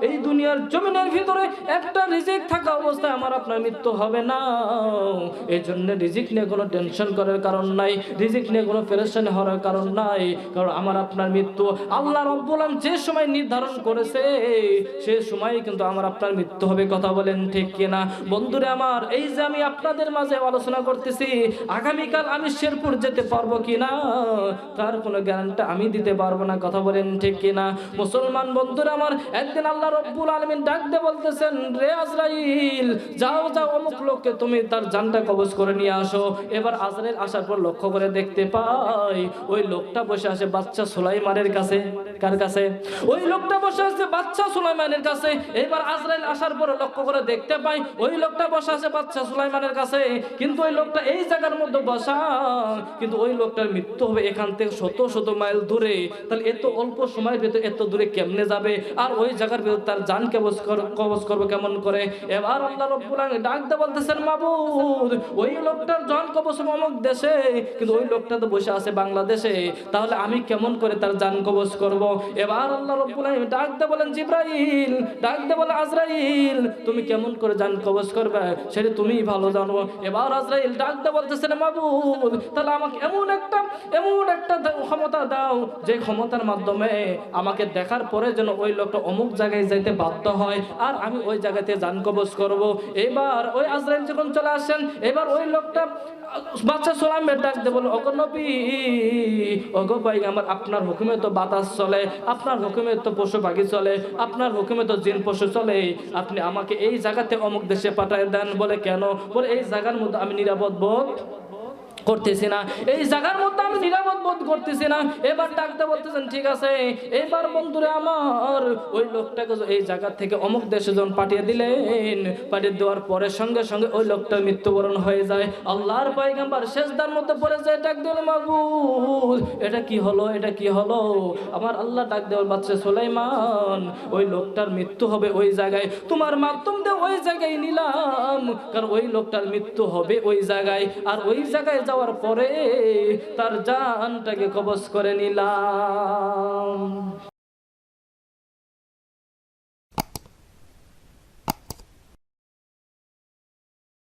এই দুনিয়ার জমিনের ভিতরে একটা রিজিক থাকা অবস্থায় আমার আপনার মৃত্যু হবে না। এই জন্য রিজিক নিয়ে কোনো টেনশন করার কারণ নাই, রিজিক নিয়ে কোনো পেরেশানি হওয়ার কারণ নাই, কারণ আমার আপনার মৃত্যু আল্লাহ রাব্বুল আলামিন যে সময় নির্ধারণ করেছে সে সময় কিন্তু আমার আপনার মৃত্যু হবে, কথা বলেন ঠিক কিনা? বন্ধুরা আমার, এই যে আমি আপনাদের মাঝে আলোচনা করতেছি, আগামীকাল আমি শেরপুর যেতে পারবো কিনা তার কোনো গ্যারান্টি আমি দিতে পারবো না, কথা বলেন ঠিক কিনা? মুসলমান বন্ধুরা আমার, একদিন আল্লাহ রাব্বুল আলামিন ডাক দিয়ে বলতেছেন, রে আজরাইল, যাও অমুক লোককে তুমি তার জানটা কবজ করে নিয়ে আসো। এবার আজরাইল আসার পর লক্ষ্য করে দেখতে পাই ওই লোকটা বসে আছে বাচ্চা সুলাইমানের কাছে। কার কাছে? ওই লোকটা বসে আছে বাচ্চা সুলাইমানের কাছে। এবার আজরাইল আসার পর লক্ষ্য করে দেখতে পাই ওই লোকটা বসে আছে বাচ্চা সুলাইমানের কাছে, কিন্তু ওই লোকটা এই জায়গার মধ্যে বসা, কিন্তু ওই লোকটার মৃত্যু হবে এখান থেকে শত মাইল দূরে। তাহলে এত অল্প সময়ের ভেতরে এত দূরে কেমনে যাবে? আর ওই জায়গার ভেতর তার জান কবজ করবে কেমন করে? এবার আল্লাহ রাব্বুল আলামিন ডাক দিয়ে বলতেছেন, মাবুদ, ওই লোকটার জান কবজ অমুক দেশে, কিন্তু ওই লোকটা তো বসে আছে বাংলাদেশে, তাহলে আমি কেমন করে তার জান কবজ করব? এবার আল্লাহ রাব্বুল আলামিন ডাক দিয়ে বলেন, জিবরাইল, ডাক দিয়ে বলে, আজরাইল, তুমি তুমি কেমন করে জান কবজ করবে সেটা তুমিই ভালো জানো। এবার আজরাইল ডাক দিয়ে বলতেছেন মাবুদ তাহলে আমাকে এমন একটা ক্ষমতা দাও যে ক্ষমতার মাধ্যমে আমাকে দেখার পরে যেন ওই লোকটা অমুক জায়গায় যাইতে বাধ্য হয় আর আমি ওই জায়গাতে জান কবজ করব। এবার ওই আজরাইল যখন চলে আসেন এবার ওই লোকটা বাচ্চা সোলাইমের ডাক দিয়ে বলে ওগো নবী ওগো পয়গম্বর আপনার হুকুমে তো বাতাস চলে, আপনার হুকুমে তো পশু পাখি চলে, আপনার হুকুমে তো জিন পশু চলে, আপনি আমাকে এই জায়গাতে অমুক দেশে পাঠায় দেন। বলে কেন? বলে এই জায়গার মধ্যে আমি নিরাপদ বোধ করতেছি না, এই জায়গার মধ্যে আমি নিরাপদ বোধ করতেছি না। এবার ডাকতে বলতেছেন ঠিক আছে এবার বন্ধুরে আমার ওই লোকটাকে এই জায়গা থেকে অমুক দেশে যখন পাঠিয়ে দিলেন, পাঠিয়ে দেওয়ার পরে সঙ্গে সঙ্গে ওই লোকটার মৃত্যুবরণ হয়ে যায়। আল্লাহর পয়গম্বর সেজদার মধ্যে পড়ে যায়, ডাক দিল মাবুদ এটা কি হলো, এটা কি হলো? আমার আল্লাহ ডাক দেওয়ার বাচ্চা সুলাইমান ওই লোকটার মৃত্যু হবে ওই জায়গায়, তোমার মাধ্যম দিয়ে ওই জায়গায় নিলাম, কারণ ওই লোকটার মৃত্যু হবে ওই জায়গায়, আর ওই জায়গায় যাওয়ার পরে তার জানটাকে কবজ করে নিলাম।